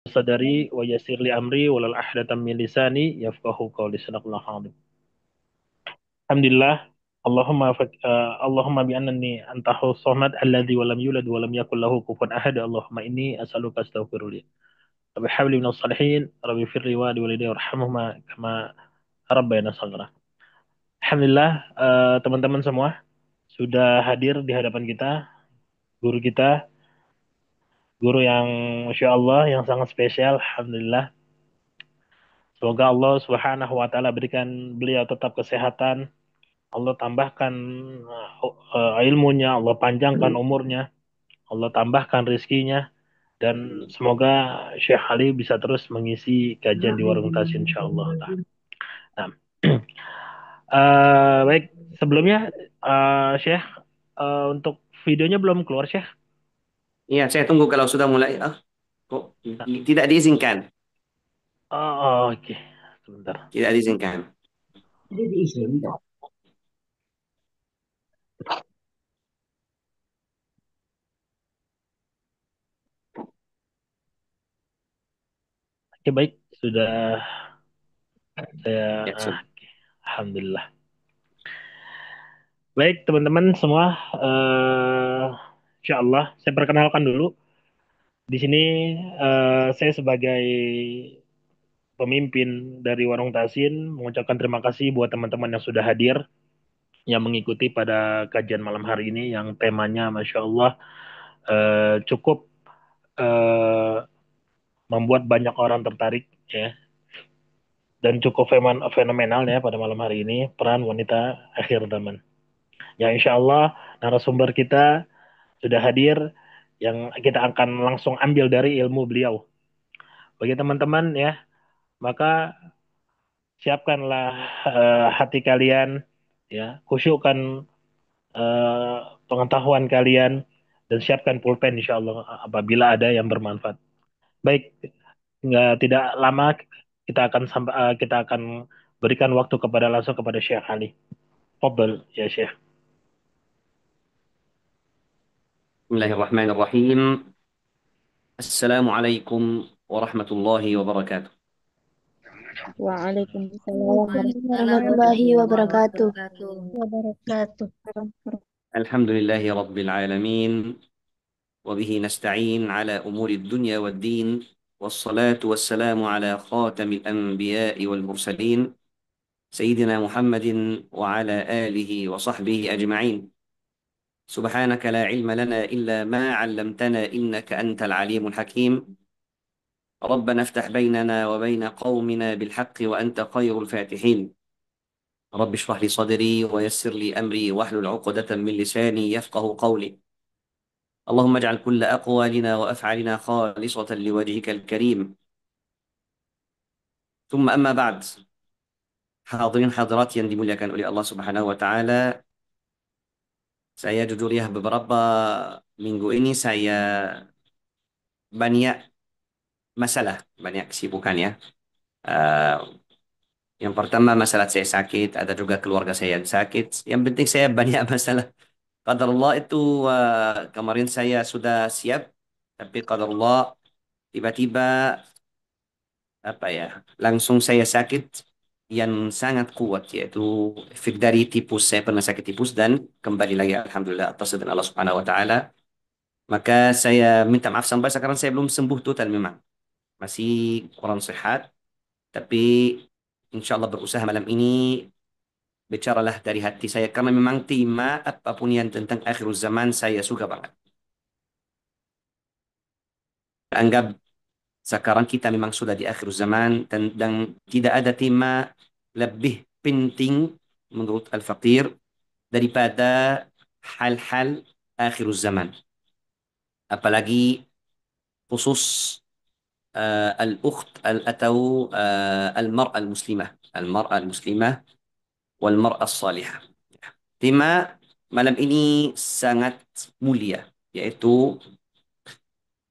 sadari wa yassir li amri walal ahdatan min lisani yafqahu qawli sadaqallahu adzim. Alhamdulillah. Allahumma bi annani antahu samad alladzi wa lam yulad wa lam yakul lahu kufuwan ahad. Allahumma inni as'aluka astaghfirullah. Rabbi habli minas salihin, rabbi firli wa walidayya warhamhuma kama rabbayana shaghira. Alhamdulillah, teman-teman semua sudah hadir di hadapan kita, guru kita, guru yang Masya Allah, yang sangat spesial. Alhamdulillah. Semoga Allah Subhanahu wa taala berikan beliau tetap kesehatan, Allah tambahkan ilmunya, Allah panjangkan umurnya, Allah tambahkan rizkinya, dan semoga Syekh Ali bisa terus mengisi kajian di Warung Tas insyaallah. Nah, baik, sebelumnya Syekh, untuk videonya belum keluar Syekh. Iya, saya tunggu kalau sudah mulai. Kok Nah, tidak diizinkan? oke, sebentar. Tidak diizinkan. Oke, baik, sudah saya Ya, sudah. oke. Alhamdulillah. Baik, teman-teman semua, insya Allah saya perkenalkan dulu. Di sini saya sebagai pemimpin dari Warung Tasin mengucapkan terima kasih buat teman-teman yang sudah hadir, yang mengikuti pada kajian malam hari ini yang temanya Masya Allah cukup eh, membuat banyak orang tertarik ya, dan cukup fenomenal ya pada malam hari ini, peran wanita akhir zaman. Ya insya Allah narasumber kita sudah hadir yang kita akan langsung ambil dari ilmu beliau. Bagi teman-teman ya, maka siapkanlah hati kalian, ya, khusyukkan eh, pengetahuan kalian, dan siapkan pulpen insya Allah apabila ada yang bermanfaat. Baik, tidak lama kita akan berikan waktu langsung kepada Syekh Ali. Fadl ya Syekh. Bismillahirrahmanirrahim. Assalamualaikum warahmatullahi wabarakatuh. Waalaikumsalam Waalaikumsalam warahmatullahi warahmatullahi wabarakatuh. wabarakatuh. Wabarakatuh. Alhamdulillahi rabbil alamin. وبه نستعين على أمور الدنيا والدين. والصلاة والسلام على خاتم الأنبياء والمرسلين سيدنا محمد وعلى آله وصحبه أجمعين. سبحانك لا علم لنا إلا ما علمتنا إنك أنت العليم الحكيم. ربنا افتح بيننا وبين قومنا بالحق وأنت خير الفاتحين. رب اشرح لي صدري ويسر لي أمري واحلل عقدة من لساني يفقه قولي. اللهم اجعل كل أقوالنا وأفعالنا خالصة لوجهك الكريم. ثم أما بعد. Hadirin hadirat yang dimuliakan oleh Allah Subhanahu wa taala, saya jujur ya beberapa minggu ini saya banyak masalah, banyak kesibukan ya. Eh, yang pertama masalah saya sakit, ada juga keluarga saya yang sakit. Yang penting saya banyak masalah. Qadarullah itu kemarin saya sudah siap, tapi qadarullah tiba-tiba apa ya, langsung saya sakit yang sangat kuat yaitu efek dari tipus. Saya pernah sakit tipus dan kembali lagi alhamdulillah atas izin Allah Subhanahu wa taala. Maka saya minta maaf sampai sekarang saya belum sembuh total memang. Masih kurang sehat, tapi insya Allah berusaha malam ini bicaralah dari hati saya karena memang tema apapun yang tentang akhir zaman saya suka banget. Anggap sekarang kita memang sudah di akhir zaman dan tidak ada tema lebih penting menurut Al-Faqir daripada hal-hal akhir zaman. Apalagi khusus al-ukht atau al-mar'ah al-muslimah. Al-mar'ah al-muslimah wal mar'ah salihah. Tema malam ini sangat mulia, yaitu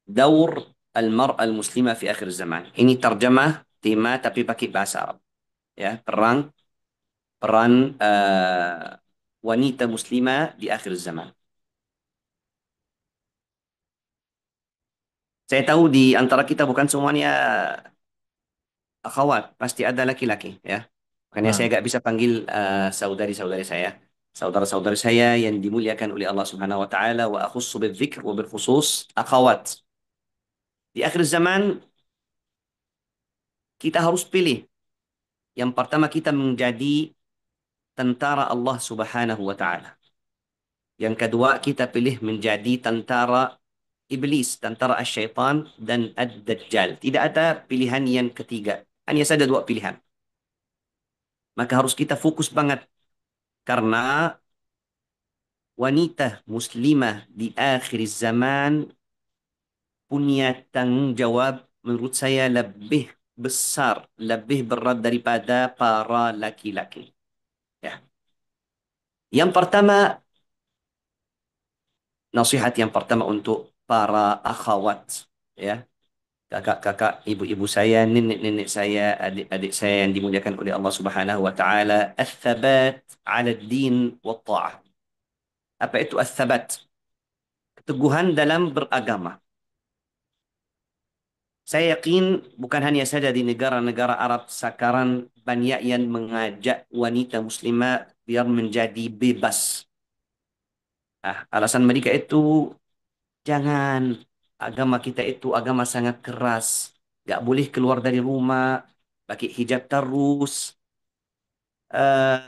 daur al-mar'ah al-muslimah fi akhir zaman. Ini terjemah tema tapi pakai bahasa Arab. Ya, peran wanita muslimah di akhir zaman. Saya tahu di antara kita bukan semuanya akhwat, pasti ada laki-laki ya. Makanya saya Nah, gak bisa panggil saudari-saudari saya. Saudara-saudari saya yang dimuliakan oleh Allah Subhanahu wa taala wa akhussu bidzikr wa bil khusus akhwat. Di akhir zaman kita harus pilih. Yang pertama kita menjadi tentara Allah Subhanahu wa taala. Yang kedua kita pilih menjadi tentara iblis, tentara syaitan dan ad-dajjal. Tidak ada pilihan yang ketiga. Hanya saja dua pilihan. Maka harus kita fokus banget karena wanita muslimah di akhir zaman punya tanggung jawab menurut saya lebih besar, lebih berat daripada para laki-laki. Ya. Yang pertama, nasihat yang pertama untuk para akhwat, ya, kakak-kakak, ibu-ibu saya, nenek-nenek saya, adik-adik saya yang dimuliakan oleh Allah Subhanahu wa taala, ats-tsabat 'ala ad-din wa ta'ah. Apa itu ats-tsabat? Keteguhan dalam beragama. Saya yakin bukan hanya saja di negara-negara Arab sekarang banyak yang mengajak wanita muslimah biar menjadi bebas. Alasan mereka itu jangan, agama kita itu agama sangat keras. Gak boleh keluar dari rumah, pakai hijab terus, eh,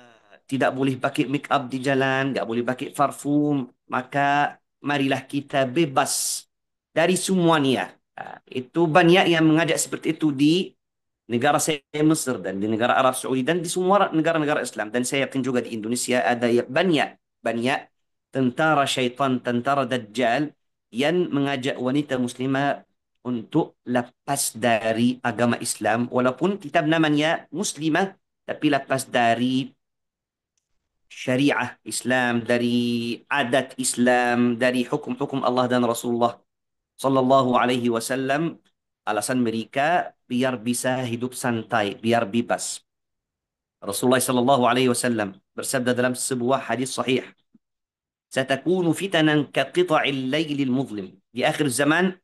tidak boleh pakai make up di jalan, gak boleh pakai parfum. Maka marilah kita bebas dari semua niat. Itu banyak yang mengajak seperti itu di negara saya Mesir dan di negara Arab Saudi dan di semua negara-negara Islam. Dan saya yakin juga di Indonesia ada banyak banyak tentara syaitan, tentara dajjal yang mengajak wanita muslimah untuk lepas dari agama Islam walaupun kitab namanya muslimah tapi lepas dari syariah Islam, dari adat Islam, dari hukum-hukum Allah dan Rasulullah Sallallahu Alaihi Wasallam. Alasan mereka biar bisa hidup santai, biar bebas. Rasulullah Sallallahu Alaihi Wasallam bersabda dalam sebuah hadis sahih, "Satakunu fitanan kaqita'il lailil muzlim." Di akhir zaman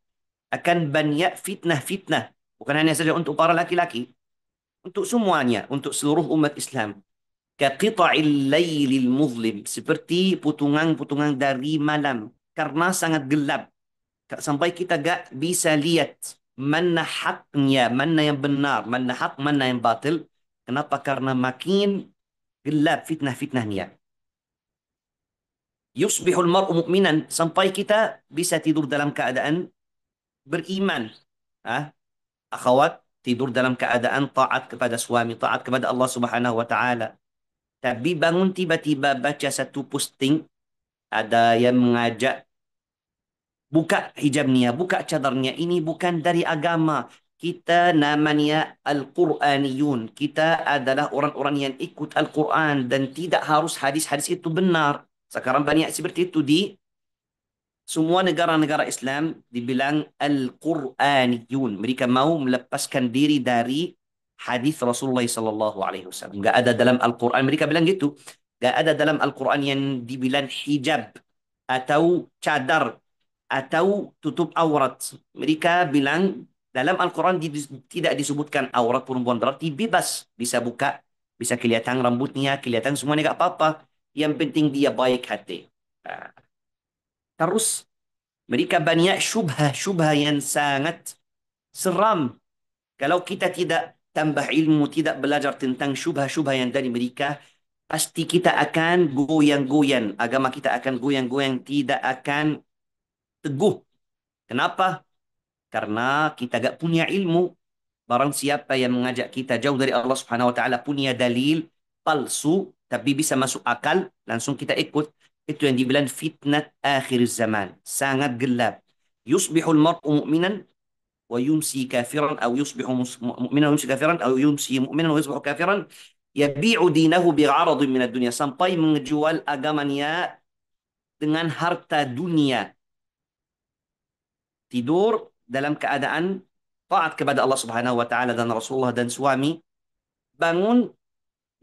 akan banyak fitnah-fitnah, bukan hanya saja untuk para laki-laki, untuk semuanya, untuk seluruh umat Islam. Kaqita'il lailil muzlim, seperti putungan-putungan dari malam, karena sangat gelap. Sampai kita gak bisa lihat mana haknya, mana yang benar, mana hak, mana yang batil. Kenapa? Karena makin gelap fitnah-fitnahnya. Yusbihul mar'u mu'minan, sampai kita bisa tidur dalam keadaan beriman. Ah, akhwat, tidur dalam keadaan taat kepada suami, taat kepada Allah Subhanahu wa taala. Tapi bangun tiba-tiba baca satu posting, ada yang mengajak buka hijabnya, buka cadarnya. Ini bukan dari agama. Kita namanya Al-Quraniyun. Kita adalah orang-orang yang ikut Al-Quran dan tidak harus hadis-hadis itu benar. Sekarang banyak seperti itu di semua negara-negara Islam dibilang Al-Quraniyun. Mereka mau melepaskan diri dari hadis Rasulullah sallallahu alaihi wasallam. Enggak ada dalam Al-Quran. Mereka bilang gitu. Enggak ada dalam Al-Quran yang dibilang hijab atau cadar atau tutup aurat. Mereka bilang dalam Al-Quran tidak disebutkan aurat perempuan berarti bebas. Bisa buka, bisa kelihatan rambutnya, kelihatan semuanya gak apa-apa. Yang penting dia baik hati. Nah, terus mereka banyak syubha-syubha yang sangat seram. Kalau kita tidak tambah ilmu, tidak belajar tentang syubha-syubha yang dari mereka, pasti kita akan goyang-goyang. Agama kita akan goyang-goyang, tidak akan teguh. Kenapa? Karena kita gak punya ilmu. Barang siapa yang mengajak kita jauh dari Allah Subhanahu wa taala punya dalil palsu tapi bisa masuk akal, langsung kita ikut. Itu yang dibilang fitnah akhir zaman. Sangat gelap. Yusbihul mar'u mu'minan wa yumsi kafiran atau yusbihu mu'minan wa yumsi kafiran atau yumsi mu'minan wa yusbihu kafiran yabi'u dinahu bi'aradin minad dunya, sampai menjual agamanya dengan harta dunia. Tidur dalam keadaan taat kepada Allah Subhanahu wa taala dan Rasulullah dan suami, bangun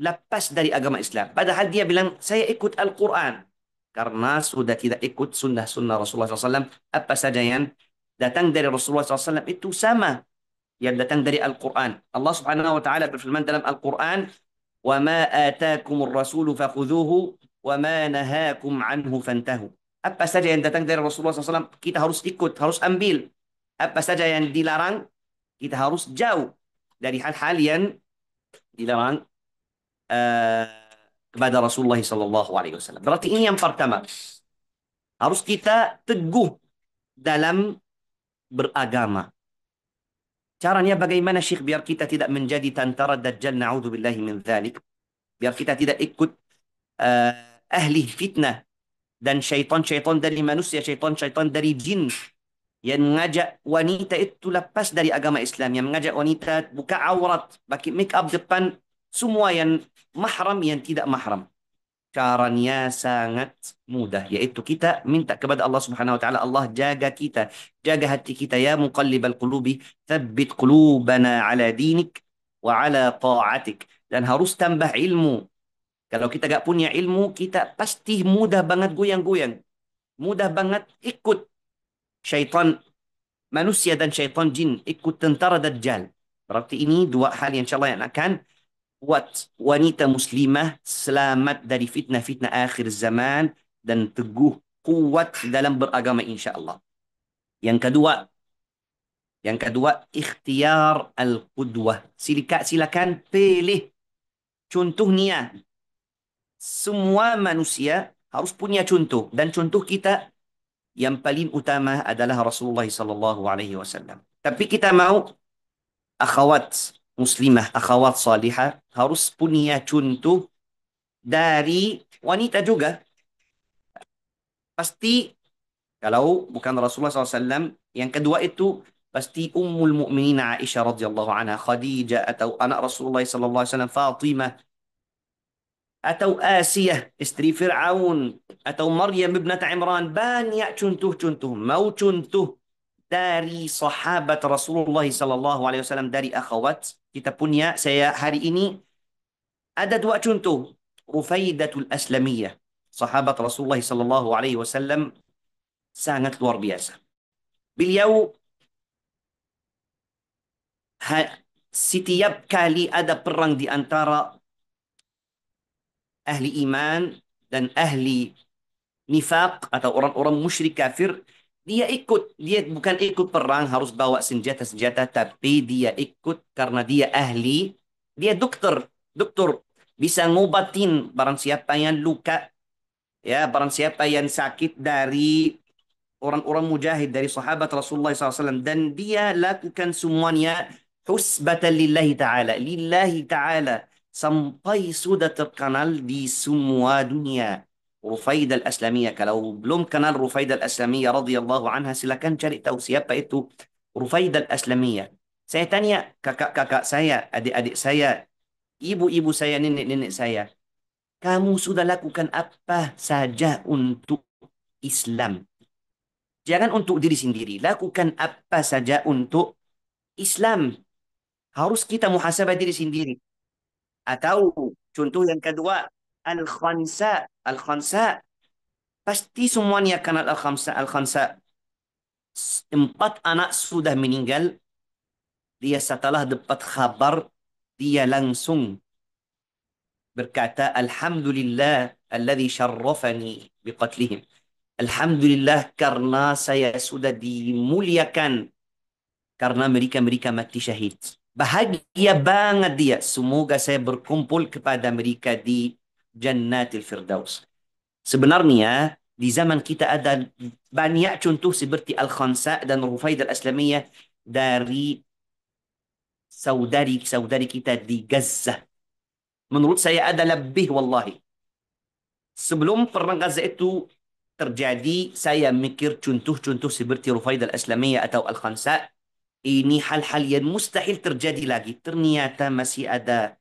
lepas dari agama Islam. Padahal dia bilang saya ikut Al-Quran karena sudah tidak ikut sunnah-sunnah Rasulullah SAW apa saja yang datang dari Rasulullah SAW itu sama yang datang dari Al-Quran. Allah Subhanahu wa taala berfirman dalam Al-Quran, "Wa ma ataakumur rasulu fakhudhuhu wa ma nahakum anhu fantahu." Apa saja yang datang dari Rasulullah SAW, kita harus ikut, harus ambil. Apa saja yang dilarang, kita harus jauh dari hal-hal yang dilarang eh, kepada Rasulullah SAW. Berarti ini yang pertama. Harus kita teguh dalam beragama. Caranya bagaimana Syekh biar kita tidak menjadi tentara Dajjal, na'udzubillahi min dzalik. Biar kita tidak ikut eh, ahli fitnah dan syaitan-syaitan dari manusia, syaitan-syaitan dari jin yang mengajak wanita itu lepas dari agama Islam, yang mengajak wanita buka aurat, pakai make up depan semua yang mahram yang tidak mahram. Caranya sangat mudah, yaitu kita minta kepada Allah Subhanahu wa taala, Allah jaga kita, jaga hati kita, ya muqallibal qulubi, tsabbit qulubana ala dinik wa ala ta'atik. Dan harus tambah ilmu. Kalau kita gak punya ilmu, kita pasti mudah banget goyang-goyang, mudah banget ikut syaitan manusia dan syaitan jin, ikut tentara Dajjal. Berarti ini dua hal yang insyaAllah yang akan buat wanita muslimah selamat dari fitnah-fitnah akhir zaman dan teguh kuat dalam beragama insyaAllah. Yang kedua, ikhtiar al-qudwah. Silakan pilih contohnya. Semua manusia harus punya contoh, dan contoh kita yang paling utama adalah Rasulullah sallallahu alaihi wasallam. Tapi kita mau akhwat muslimah, akhwat salihah harus punya contoh dari wanita juga. Pasti kalau bukan Rasulullah SAW, yang kedua itu pasti Ummul Mukminin Aisyah radhiyallahu anha, Khadijah, atau anak Rasulullah SAW Fatimah, atau Asiyah istri Fir'aun, atau Maryam ibnat Imran. Banyak contoh-contoh. Mau contoh dari sahabat Rasulullah SAW, dari akhwat kita punya, saya hari ini ada dua contoh. Rufaidatul Aslamiyah, sahabat Rasulullah SAW, sangat luar biasa. Beliau setiap kali ada perang di antara ahli iman dan ahli nifaq atau orang-orang musyrik kafir, dia ikut. Dia bukan ikut perang harus bawa senjata-senjata, tapi dia ikut karena dia ahli, dia dokter bisa ngobatin barang siapa yang luka, ya, barang siapa yang sakit dari orang-orang mujahid, dari sahabat Rasulullah SAW, dan dia lakukan semuanya husbatan lillahi ta'ala, sampai sudah terkenal di semua dunia. Rufaidah al-Aslamiyah, kalau belum kenal Rufaidah al-Aslamiyah radhiyallahu anha, silakan cari tahu siapa itu Rufaidah al-Aslamiyah. Saya tanya kakak-kakak saya, adik-adik saya, ibu-ibu saya, nenek-nenek saya, kamu sudah lakukan apa saja untuk Islam? Jangan untuk diri sendiri. Lakukan apa saja untuk Islam. Harus kita muhasabah diri sendiri. Atau contoh yang kedua, Al-Khansa. Al-Khansa. Pasti semuanya kenal Al-Khansa. Al-Khansa. 4 anak sudah meninggal. Dia setelah dapat khabar, dia langsung berkata, Alhamdulillah alladhi syarrafani biqatlihim. Alhamdulillah karena saya sudah dimuliakan karena mereka mati syahid. Bahagia banget dia. Semoga saya berkumpul kepada mereka di Jannatil Firdaus. Sebenarnya di zaman kita ada banyak contoh seperti Al-Khansa dan Rufaid Al-Aslamiyah dari saudari-saudari kita di Gaza. Menurut saya ada lebih wallahi. Sebelum perang Gaza itu terjadi, saya mikir contoh-contoh seperti Rufaid Al-Aslamiyah atau Al-Khansa ini hal-hal yang mustahil terjadi lagi. Ternyata masih ada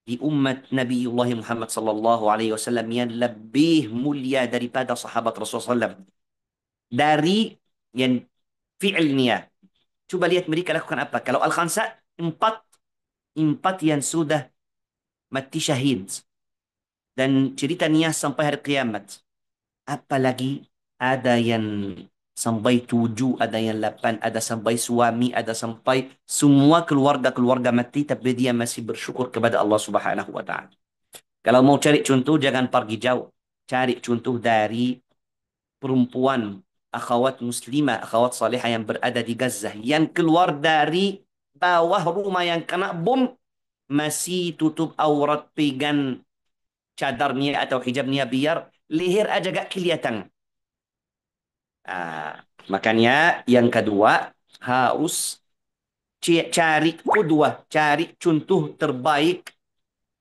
di umat Nabiullah Muhammad sallallahu alaihi wasallam yang lebih mulia daripada sahabat Rasulullah SAW. Dari yang fi'ilnya. Coba lihat mereka lakukan apa. Kalau Al-Khansa, empat yang sudah mati syahid. Dan ceritanya sampai hari kiamat. Apalagi ada yang sampai 7, ada yang 8, ada sampai suami, ada sampai semua keluarga-keluarga mati, tapi dia masih bersyukur kepada Allah Subhanahu wa Ta'ala. Kalau mau cari contoh, jangan pergi jauh. Cari contoh dari perempuan, akhwat muslimah, akhwat salihah yang berada di Gaza, yang keluar dari bawah rumah yang kena bom, masih tutup aurat, pegang cadarnya atau hijabnya biar leher aja gak kelihatan. Makanya yang kedua harus cari kedua, cari contoh terbaik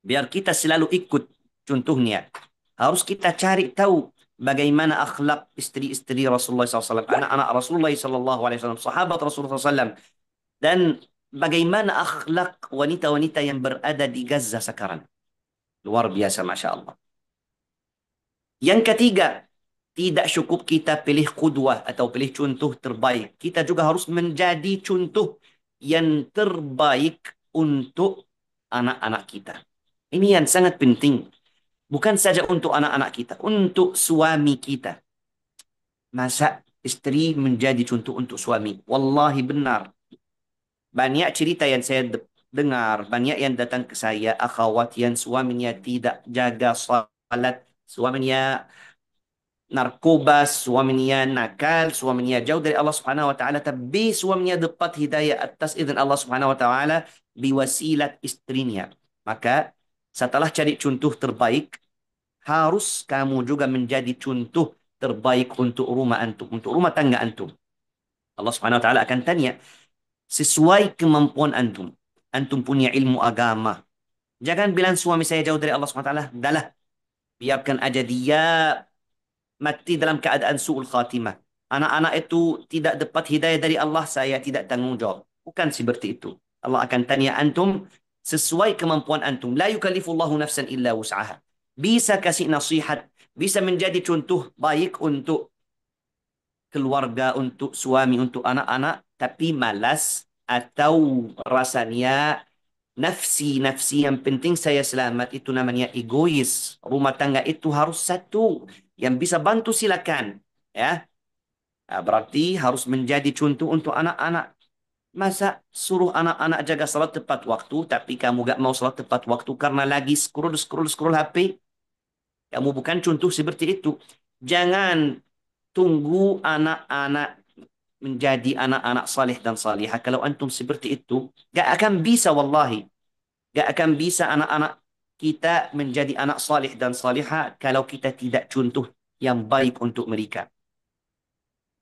biar kita selalu ikut contohnya. Harus kita cari tahu bagaimana akhlak istri-istri Rasulullah SAW, anak-anak Rasulullah SAW, sahabat Rasulullah SAW, dan bagaimana akhlak wanita-wanita yang berada di Gaza sekarang. Luar biasa, Masya Allah. Yang ketiga, tidak cukup kita pilih kudwah atau pilih contoh terbaik. Kita juga harus menjadi contoh yang terbaik untuk anak-anak kita. Ini yang sangat penting. Bukan saja untuk anak-anak kita, untuk suami kita. Masa istri menjadi contoh untuk suami? Wallahi benar. Banyak cerita yang saya dengar, banyak yang datang ke saya, akhwat yang suaminya tidak jaga salat, suaminya narkoba, suaminya nakal, suaminya jauh dari Allah Subhanahu wa taala, tapi suaminya dapat hidayah atas izin Allah Subhanahu wa taala biwasilat istrinya. Maka setelah cari contoh terbaik, harus kamu juga menjadi contoh terbaik untuk rumah antum, untuk rumah tangga antum. Allah Subhanahu wa taala akan tanya sesuai kemampuan antum. Antum punya ilmu agama. Jangan bilang suami saya jauh dari Allah Subhanahu wa taala, dahlah biarkan aja dia mati dalam keadaan su'ul khatimah. Anak-anak itu tidak dapat hidayah dari Allah, saya tidak tanggung jawab. Bukan seperti itu. Allah akan tanya antum sesuai kemampuan antum. La yukallifullahu nafsan illa wus'aha. Bisa kasih nasihat, bisa menjadi contoh baik untuk keluarga, untuk suami, untuk anak-anak, tapi malas atau rasanya nafsi yang penting saya selamat, itu namanya egois. Rumah tangga itu harus satu. Yang bisa bantu silakan. Ya, berarti harus menjadi contoh untuk anak-anak. Masa suruh anak-anak jaga salat tepat waktu, tapi kamu gak mau salat tepat waktu karena lagi scroll HP? Kamu bukan contoh seperti itu. Jangan tunggu anak-anak menjadi anak-anak saleh dan salihah. Kalau antum seperti itu, gak akan bisa wallahi. Gak akan bisa anak-anak kita menjadi anak salih dan salihah kalau kita tidak contoh yang baik untuk mereka.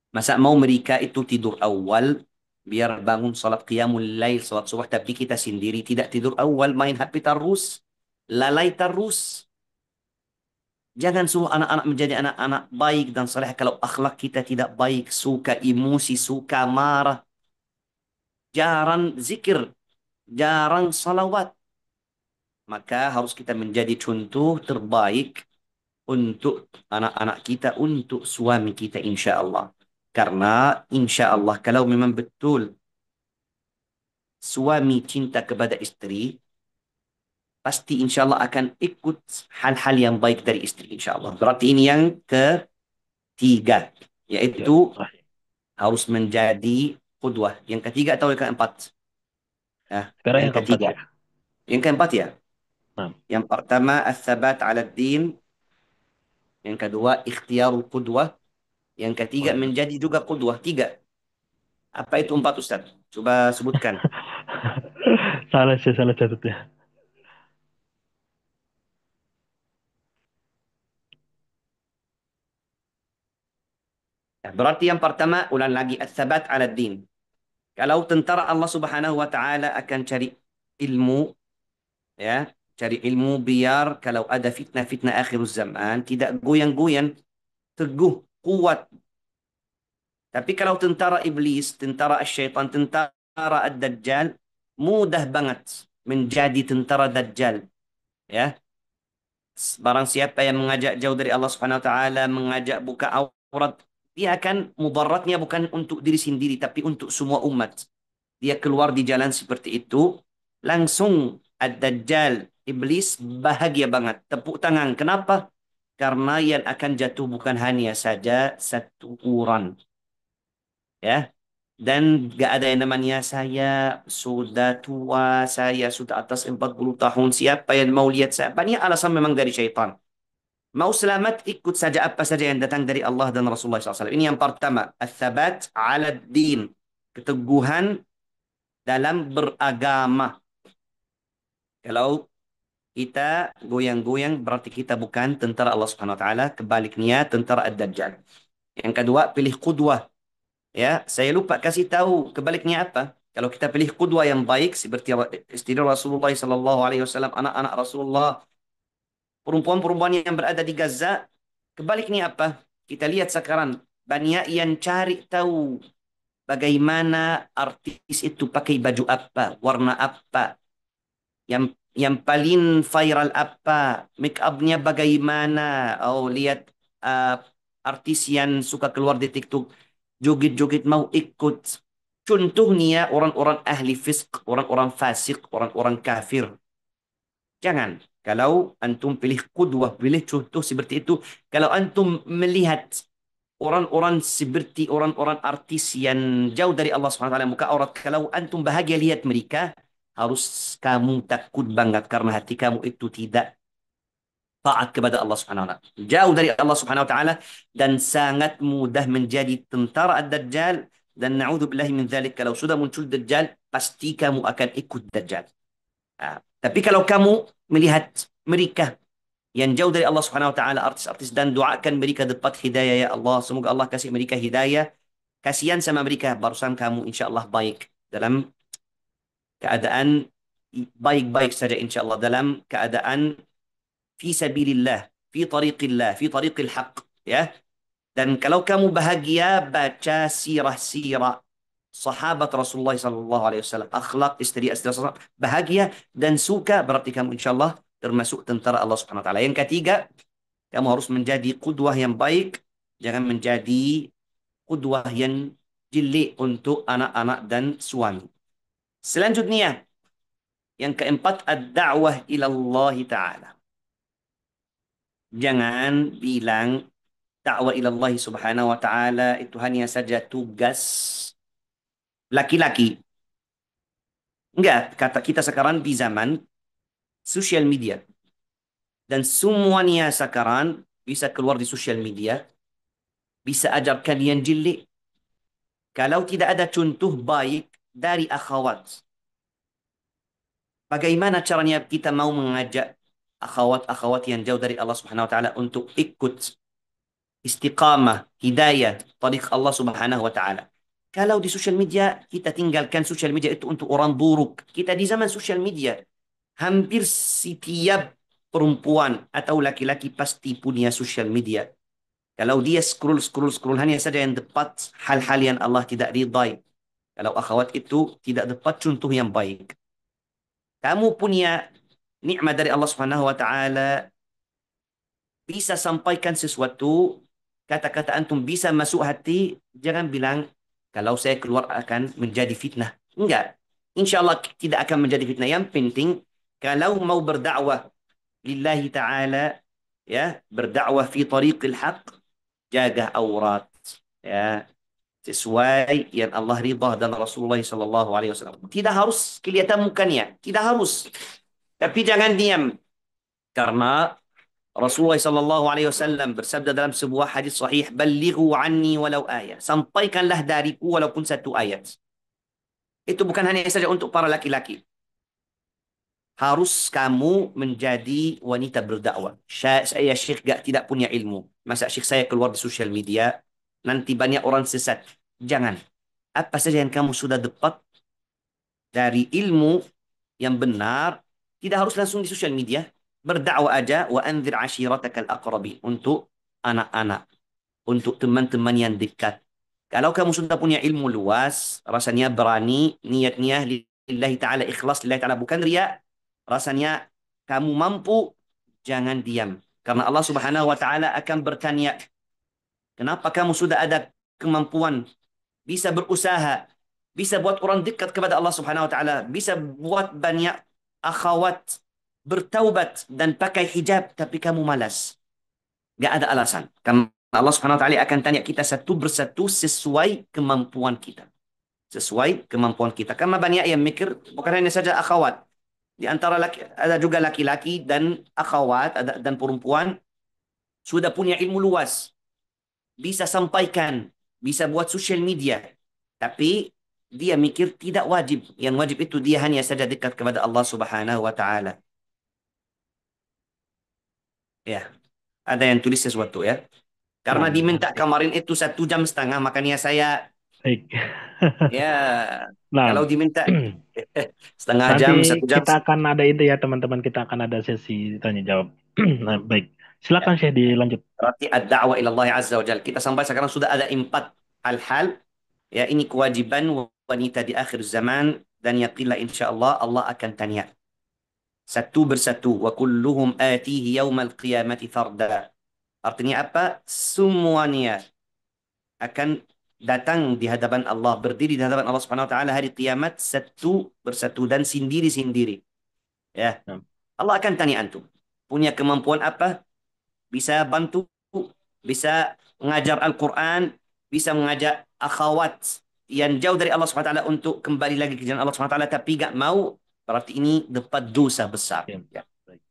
Masa mau mereka itu tidur awal, biar bangun salat qiyamul lail, salat subuh, tapi kita sendiri tidak tidur awal, main HP terus, lalai terus. Jangan suruh anak-anak menjadi anak-anak baik dan saleh kalau akhlak kita tidak baik, suka emosi, suka marah, jarang zikir, jarang salawat. Maka harus kita menjadi contoh terbaik untuk anak-anak kita, untuk suami kita insya Allah. Karena insya Allah kalau memang betul suami cinta kepada istri, pasti insya Allah akan ikut hal-hal yang baik dari istri insya Allah. Berarti ini yang ketiga, Ya, yaitu sahih. harus menjadi qudwah. Yang ketiga atau yang keempat? Nah, Sekarang yang yang keempat ketiga. ya. Yang keempat ya. Nah, Yang pertama, as-sabat ala din. Yang kedua, ikhtiarul qudwah. Yang ketiga, waduh. menjadi juga qudwah. Tiga. Apa itu empat, Ustaz? Coba sebutkan. Salah catatnya. Ya, berarti yang pertama, ulang lagi. As-sabat ala din. Kalau tentara Allah Subhanahu wa Ta'ala akan cari ilmu, ya, cari ilmu biar kalau ada fitnah-fitnah akhir zaman tidak goyang-goyang, teguh, kuat. Tapi kalau tentara iblis, tentara syaitan, tentara ad-dajjal, mudah banget menjadi tentara dajjal, ya. Barang siapa yang mengajak jauh dari Allah Subhanahu wa taala, mengajak buka aurat, dia akan mudaratnya bukan untuk diri sendiri tapi untuk semua umat. Dia keluar di jalan seperti itu, langsung ad-dajjal, iblis bahagia banget, tepuk tangan. Kenapa? Karena yang akan jatuh bukan hanya saja satu orang, ya. Dan gak ada yang namanya saya sudah tua, saya sudah atas 40 tahun, siapa yang mau lihat saya? Banyak alasan memang dari syaitan. Mau selamat, ikut saja apa saja yang datang dari Allah dan Rasulullah SAW. Ini yang pertama. Al-thabat ala din. Keteguhan dalam beragama. Kalau kita goyang-goyang, berarti kita bukan tentara Allah Subhanahu Wa Taala. Kebaliknya, tentara Ad-Dajjal. Yang kedua, pilih qudwah. Ya, saya lupa kasih tahu kebaliknya apa. Kalau kita pilih qudwah yang baik, seperti istri Rasulullah SAW, anak-anak Rasulullah, perempuan-perempuan yang berada di Gaza, kebaliknya apa? Kita lihat sekarang, banyak yang cari tahu bagaimana artis itu pakai baju apa, warna apa, yang paling viral apa, make upnya bagaimana. Oh, lihat uh, artis yang suka keluar di TikTok, joget-joget mau ikut. Contohnya orang-orang ahli fisk, orang-orang fasik, orang-orang kafir. Jangan. Kalau antum pilih kudwah, pilih contoh seperti itu. Kalau antum melihat orang-orang seperti orang-orang artis yang jauh dari Allah SWT, muka aurat, kalau antum bahagia lihat mereka, harus kamu takut banget karena hati kamu itu tidak taat kepada Allah Subhanahu wa taala. Jauh dari Allah Subhanahu wa taala dan sangat mudah menjadi tentara Ad-Dajjal dan naudzubillahi min dzalik, kalau sudah muncul Dajjal pasti kamu akan ikut Dajjal. Tapi kalau kamu melihat mereka yang jauh dari Allah Subhanahu wa taala, artis-artis, dan doakan mereka dapat hidayah ya Allah, semoga Allah kasih mereka hidayah. Kasihan sama mereka, barusan kamu insya Allah baik dalam keadaan baik-baik saja insya Allah, dalam keadaan fi sabilillah, fi tariqillah, fi tariqil haq, ya. Dan kalau kamu bahagia, baca sirah-sirah sahabat Rasulullah SAW, akhlak istri-istri Rasulullah, bahagia dan suka, berarti kamu insya Allah termasuk tentara Allah Subhanahu Wa Taala. Yang ketiga, kamu harus menjadi kudwah yang baik, jangan menjadi kudwah yang jelek untuk anak-anak dan suami. Selanjutnya, yang keempat, ad-da'wah ilallah ta'ala. Jangan bilang dakwah ilallah subhanahu wa ta'ala itu hanya saja tugas laki-laki. Enggak, kata kita sekarang di zaman sosial media. Dan semuanya sekarang bisa keluar di sosial media, bisa ajarkan yang jelek. Kalau tidak ada contoh baik dari akhwat, bagaimana caranya kita mau mengajak akhwat-akhwat yang jauh dari Allah Subhanahu wa taala untuk ikut istiqamah, hidayah, tariq Allah Subhanahu wa taala? Kalau di sosial media, kita tinggalkan sosial media itu untuk orang buruk. Kita di zaman sosial media, hampir setiap perempuan atau laki-laki pasti punya sosial media. Kalau dia scroll, scroll, scroll, hanya saja yang dapat hal-hal yang Allah tidak ridai. Kalau akhwat itu tidak dapat contoh yang baik. Kamu punya nikmat dari Allah Subhanahu wa taala, bisa sampaikan sesuatu, kata-kata antum bisa masuk hati, jangan bilang kalau saya keluar akan menjadi fitnah. Enggak. Insya Allah tidak akan menjadi fitnah. Yang penting kalau mau berdakwah lillahi ta'ala, ya, berdakwah fi tariqil haq, jaga aurat, ya, sesuai yang Allah ridha dan Rasulullah sallallahu alaihi wasallam. Tidak harus kelihatan mukanya, tidak harus. Tapi jangan diam, karena Rasulullah sallallahu alaihi wasallam bersabda dalam sebuah hadis sahih, "Ballighu anni walau ayat." Sampaikanlah dariku walaupun satu ayat. Itu bukan hanya saja untuk para laki-laki. Harus kamu menjadi wanita berdakwah. Saya syekh gak tidak punya ilmu. Masa syekh saya keluar di sosial media, nanti banyak orang sesat. Jangan. Apa saja yang kamu sudah dapat dari ilmu yang benar, tidak harus langsung di sosial media. Berdakwah aja, wa anzir ashiratakal aqrabi, untuk anak-anak, untuk teman-teman yang dekat. Kalau kamu sudah punya ilmu luas, rasanya berani, niatnya lillahi ta'ala, ikhlas lillahi ta'ala, bukan riya, rasanya kamu mampu, jangan diam. Karena Allah Subhanahu wa taala akan bertanya, kenapa kamu sudah ada kemampuan, bisa berusaha, bisa buat orang dekat kepada Allah Subhanahu wa taala, bisa buat banyak akhwat bertaubat dan pakai hijab, tapi kamu malas. Gak ada alasan. Karena Allah Subhanahu wa taala akan tanya kita satu persatu sesuai kemampuan kita. Sesuai kemampuan kita. Karena banyak yang mikir bukan hanya saja akhwat. Di antara laki, ada juga laki-laki dan akhwat dan perempuan sudah punya ilmu luas, bisa sampaikan, bisa buat social media. Tapi dia mikir tidak wajib. Yang wajib itu dia hanya saja dekat kepada Allah Subhanahu wa taala. Ya, ada yang tulis sesuatu ya. Nah, Karena diminta kemarin itu 1 jam setengah, makanya saya baik. ya kalau Nah, diminta setengah nanti jam, 1 jam, kita akan ada itu ya teman-teman, kita akan ada sesi tanya jawab. Nah, baik. ya. Silakan Syekh dilanjut. Berarti ad-da'wah ila Allah Azza wa Jalla. Kita sampai sekarang sudah ada 4 hal-hal. Ya, ini kewajiban wanita di akhir zaman dan yakinlah insya Allah Allah akan tanya satu persatu. Wa kulluhum atihi yaumal qiyamati farda. Artinya apa? Semuanya akan datang di hadapan Allah, berdiri di hadapan Allah Subhanahu wa taala hari kiamat satu persatu dan sendiri-sendiri. Ya. Nah, Allah akan tanya antum. Punya kemampuan apa? Bisa bantu, bisa mengajar Al-Quran, bisa mengajak akhwat yang jauh dari Allah Subhanahu wa taala untuk kembali lagi ke jalan Allah Subhanahu wa taala tapi gak mau, berarti ini dapat dosa besar. ya. Ya. Baik.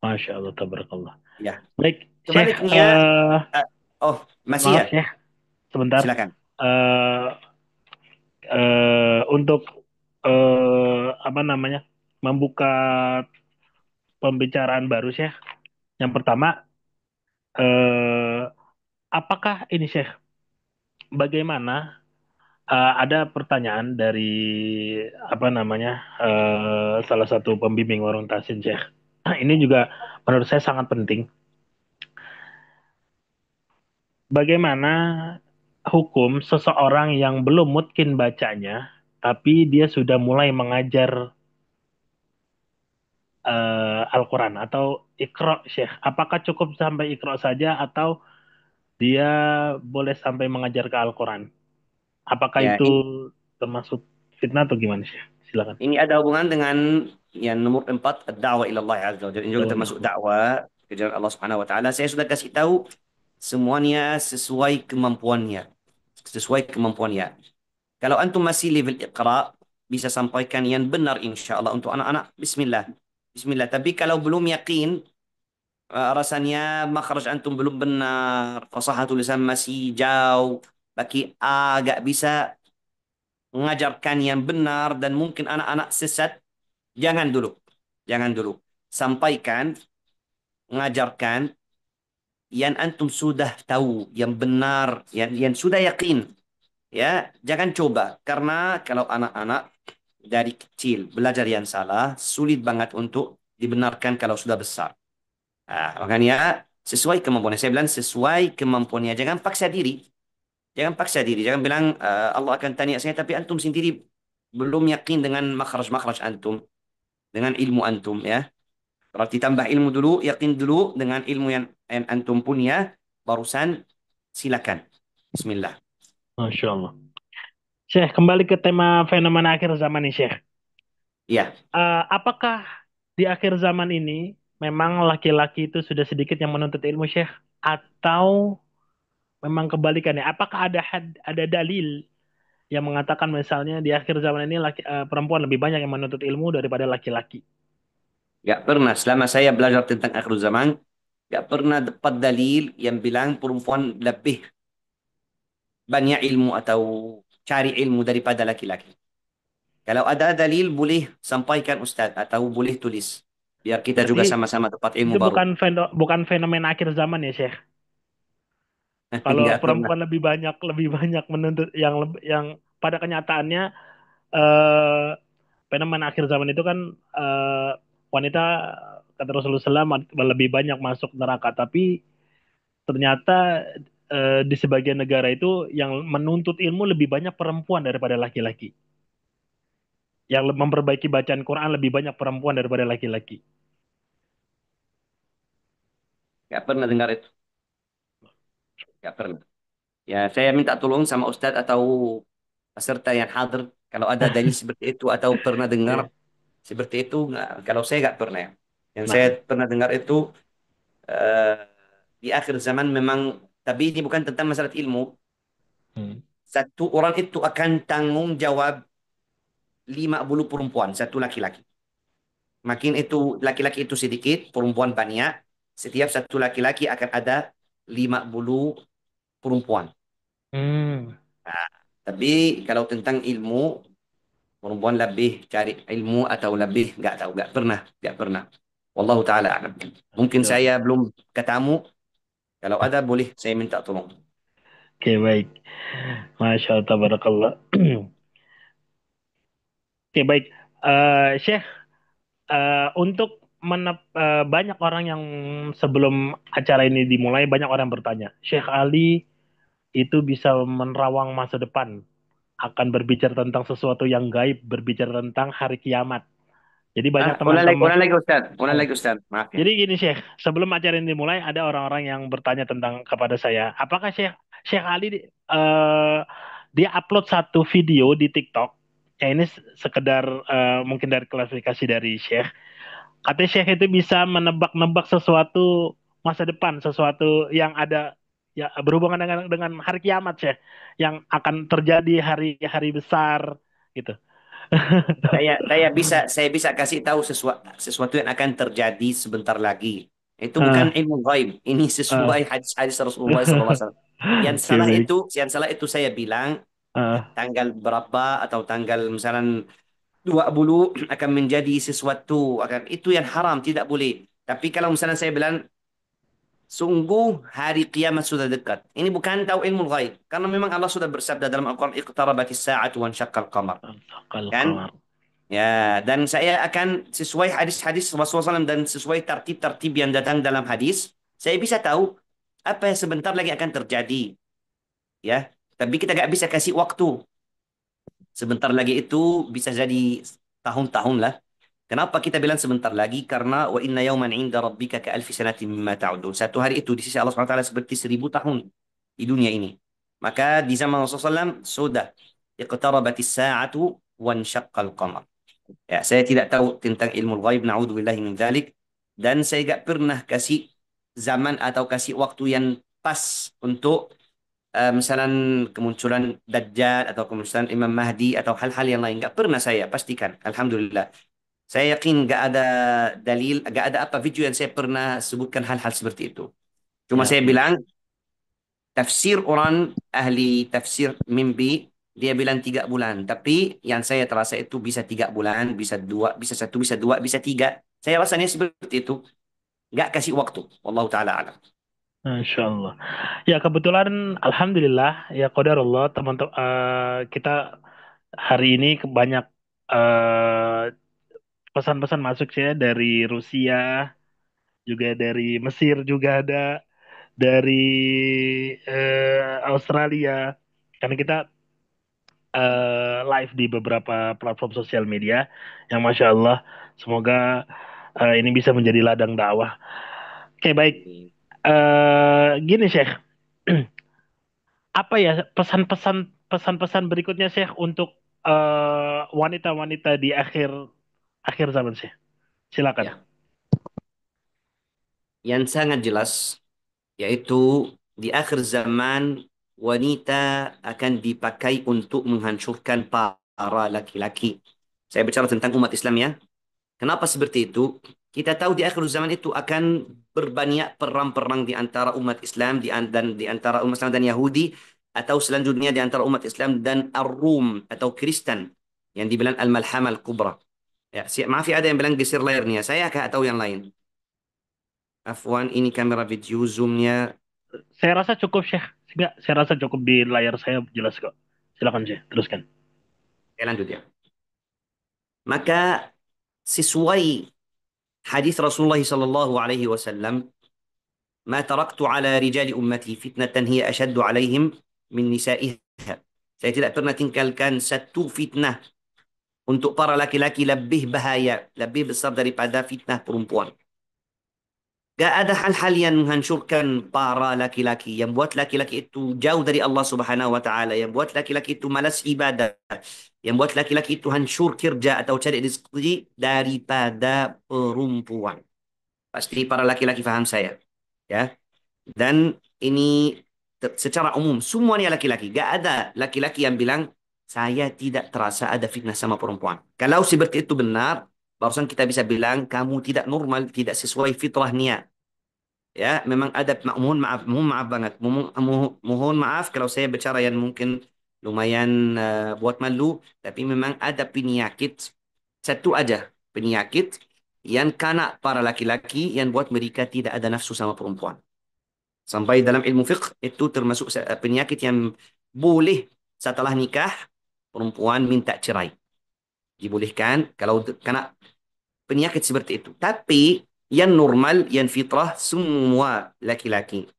Masya Allah, tabarakallah. Ya. Baik, Syekh. Sebaliknya, oh, masih Maaf ya? Syekh, sebentar. Silakan. Eh untuk apa namanya, membuka pembicaraan baru Syekh. Yang pertama, eh, apakah ini Syekh, bagaimana, ada pertanyaan dari apa namanya, salah satu pembimbing warung Tasin Syekh. Ini juga menurut saya sangat penting. Bagaimana hukum seseorang yang belum mungkin bacanya, tapi dia sudah mulai mengajar Al-Quran atau Iqra, Syekh? Apakah cukup sampai Iqra saja atau dia boleh sampai mengajar ke Al-Quran? Apakah Ya, itu termasuk fitnah atau gimana, Syekh? Silakan. ini ada hubungan dengan yang nomor 4, dakwah ila Allah Azza wa Jalla. Ini juga termasuk dakwah ke jalan Allah Subhanahu wa taala. Saya sudah kasih tahu semuanya sesuai kemampuannya. Sesuai kemampuannya. Kalau antum masih level Iqra, bisa sampaikan yang benar insya Allah untuk anak-anak. Bismillah. Bismillah. Tapi kalau belum yakin, rasanya makhraj antum belum benar, fasahatul lisan masih jauh, bagi agak bisa mengajarkan yang benar dan mungkin anak-anak sesat, jangan dulu. Jangan dulu. Sampaikan, mengajarkan yang antum sudah tahu, yang benar, yang sudah yakin. Ya, jangan coba. Karena kalau anak-anak dari kecil belajar yang salah, sulit banget untuk dibenarkan kalau sudah besar. Makanya sesuai kemampuannya. Saya bilang sesuai kemampuannya. Jangan paksa diri. Jangan paksa diri. Jangan bilang Allah akan tanya saya, tapi antum sendiri belum yakin dengan makhraj-makhraj antum, dengan ilmu antum ya. Berarti tambah ilmu dulu, yakin dulu dengan ilmu yang antum punya, barusan silakan. Bismillah. Masya Allah. Syekh, kembali ke tema fenomena akhir zaman nih, Syekh. Iya, Apakah di akhir zaman ini memang laki-laki itu sudah sedikit yang menuntut ilmu, Syekh? Atau memang kebalikannya? Apakah ada dalil yang mengatakan misalnya di akhir zaman ini perempuan lebih banyak yang menuntut ilmu daripada laki-laki? nggak pernah. Selama saya belajar tentang akhir zaman, nggak pernah dapat dalil yang bilang perempuan lebih banyak ilmu atau cari ilmu daripada laki-laki. Kalau ada dalil, boleh sampaikan Ustadz atau boleh tulis. Biar kita Berarti juga sama-sama dapat ilmu itu baru. bukan fenomena akhir zaman ya, Syekh. Kalau Nggak pernah. perempuan lebih banyak menuntut yang pada kenyataannya, eh, fenomena akhir zaman itu kan, wanita, kata Rasulullah SAW, lebih banyak masuk neraka, tapi ternyata di sebagian negara itu yang menuntut ilmu lebih banyak perempuan daripada laki-laki. Yang memperbaiki bacaan Quran lebih banyak perempuan daripada laki-laki. Nggak pernah dengar itu. Nggak pernah. Ya, saya minta tolong sama Ustadz atau peserta yang hadir. Kalau ada dalil seperti itu atau pernah dengar Ya. seperti itu, nggak. Kalau saya nggak pernah ya. Yang saya Nah, pernah dengar itu, eh, di akhir zaman memang Tapi ini bukan tentang masalah ilmu. Hmm. Satu orang itu akan tanggung jawab 50 perempuan, satu laki-laki. Makin itu laki-laki itu sedikit, perempuan banyak, setiap satu laki-laki akan ada 50 perempuan. Hmm. Nah, tapi kalau tentang ilmu, perempuan lebih cari ilmu atau lebih nggak pernah. Wallahu taala alam. Mungkin Masya saya Allah. belum ketemu. Kalau ada boleh saya minta tolong. Oke, baik. Masya Allah, tabarakallah. Oke, baik. Syekh, untuk banyak orang yang sebelum acara ini dimulai, banyak orang yang bertanya, Syekh Ali itu bisa menerawang masa depan, akan berbicara tentang sesuatu yang gaib, berbicara tentang hari kiamat. Jadi banyak teman-teman. Ulang lagi Ustaz. Ulang eh, lagi Ustaz. Maaf ya. jadi gini Syekh, sebelum acara ini dimulai, ada orang-orang yang bertanya tentang kepada saya, apakah Syekh Syekh Ali dia upload satu video di TikTok? Ya ini sekedar mungkin dari klarifikasi dari Syekh. Katanya Syekh itu bisa menebak-nebak sesuatu masa depan, sesuatu yang ada ya berhubungan dengan hari kiamat Syekh, yang akan terjadi hari-hari besar gitu. Saya bisa kasih tahu sesuatu yang akan terjadi sebentar lagi. Itu bukan Ah, ilmu gaib. Ini sesuai ah. hadis-hadis Rasulullah SAW. Yang Oke, salah baik. itu, yang salah itu saya bilang Ah, tanggal berapa atau tanggal misalnya 20 akan menjadi sesuatu akan itu yang haram tidak boleh. Tapi kalau misalnya saya bilang sungguh hari kiamat sudah dekat. Ini bukan tahu ilmu gaib karena memang Allah sudah bersabda dalam Al-Qur'an iqtarabatis sa'atu wa ansyaqqal qamar. Sakal Kan? kamar. Ya, dan saya akan sesuai hadis-hadis Rasulullah SAW dan sesuai tertib-tertib yang datang dalam hadis, saya bisa tahu apa yang sebentar lagi akan terjadi, ya. Tapi kita nggak bisa kasih waktu. Sebentar lagi itu bisa jadi tahun-tahun lah. Kenapa kita bilang sebentar lagi? Karena wa inna yawman inda rabbika ka alfi sanatin mimma ta'udun. Satu hari itu di sisi Allah SWT seperti 1.000 tahun di dunia ini. Maka di zaman Rasulullah SAW sudah iqtarabatis sa'atu wa ansyaqqal qamar. Ya, saya tidak tahu tentang ilmu ghaib, naudzubillahi min dzalik. Dan saya gak pernah kasih zaman atau kasih waktu yang pas untuk misalnya kemunculan Dajjal atau kemunculan Imam Mahdi atau hal-hal yang lain. Gak pernah saya pastikan. Alhamdulillah. Saya yakin gak ada dalil, gak ada apa video yang saya pernah sebutkan hal-hal seperti itu. Cuma Ya, saya bilang Masya. tafsir orang ahli tafsir mimpi dia bilang 3 bulan tapi yang saya terasa itu bisa 3 bulan bisa dua bisa satu bisa dua bisa tiga saya rasanya seperti itu nggak kasih waktu wallahu taala alam. Masya Allah. Ya kebetulan, alhamdulillah, ya qadarullah teman-teman, kita hari ini banyak pesan-pesan masuk sih ya, dari Rusia, juga dari Mesir juga ada, dari Australia. Karena kita live di beberapa platform sosial media, yang Masya Allah, semoga ini bisa menjadi ladang dakwah. Oke, baik. Gini, Syekh. Apa ya pesan-pesan berikutnya, Syekh, untuk wanita-wanita di akhir akhir zaman, Syekh? Silakan. Ya, yang sangat jelas yaitu di akhir zaman wanita akan dipakai untuk menghancurkan para laki-laki. Saya bicara tentang umat Islam ya. Kenapa seperti itu? Kita tahu di akhir zaman itu akan berbanyak perang-perang di antara umat Islam dan di antara umat Islam dan Yahudi atau selanjutnya di antara umat Islam dan Ar-Rum atau Kristen yang dibilang Al-Malhama Al-Kubra. Ya, maaf ya ada yang bilang geser layarnya. Saya kah atau yang lain? Afwan, ini kamera video zoomnya. Saya rasa cukup, Syekh. Enggak, saya rasa cukup di layar saya jelas kok. Silakan, Syekh. Teruskan. Oke, lanjut ya. Maka sesuai hadis Rasulullah sallallahu alaihi wasallam ما تركت على رجال أمتي فتنة هي أشد عليهم من نسائها. Saya tidak pernah tinggalkan satu fitnah untuk para laki-laki lebih bahaya, lebih besar daripada fitnah perempuan. Gak ada hal-hal yang menghancurkan para laki-laki, yang buat laki-laki itu jauh dari Allah Subhanahu wa taala, yang buat laki-laki itu malas ibadah, yang buat laki-laki itu hancur kerja atau cari rezeki daripada perempuan. Pasti para laki-laki faham saya, ya. Dan ini secara umum semuanya laki-laki. Gak ada laki-laki yang bilang saya tidak terasa ada fitnah sama perempuan. Kalau seperti itu benar, barusan kita bisa bilang kamu tidak normal, tidak sesuai fitrahnya. Ya, memang ada, mohon maaf banget. Mohon maaf kalau saya bicara yang mungkin lumayan buat malu, tapi memang ada penyakit satu aja, penyakit yang kena para laki-laki yang buat mereka tidak ada nafsu sama perempuan. Sampai dalam ilmu fiqh itu termasuk penyakit yang boleh setelah nikah perempuan minta cerai. Dibolehkan kalau kena penyakit seperti itu. Tapi yang normal, yang fitrah semua laki-laki.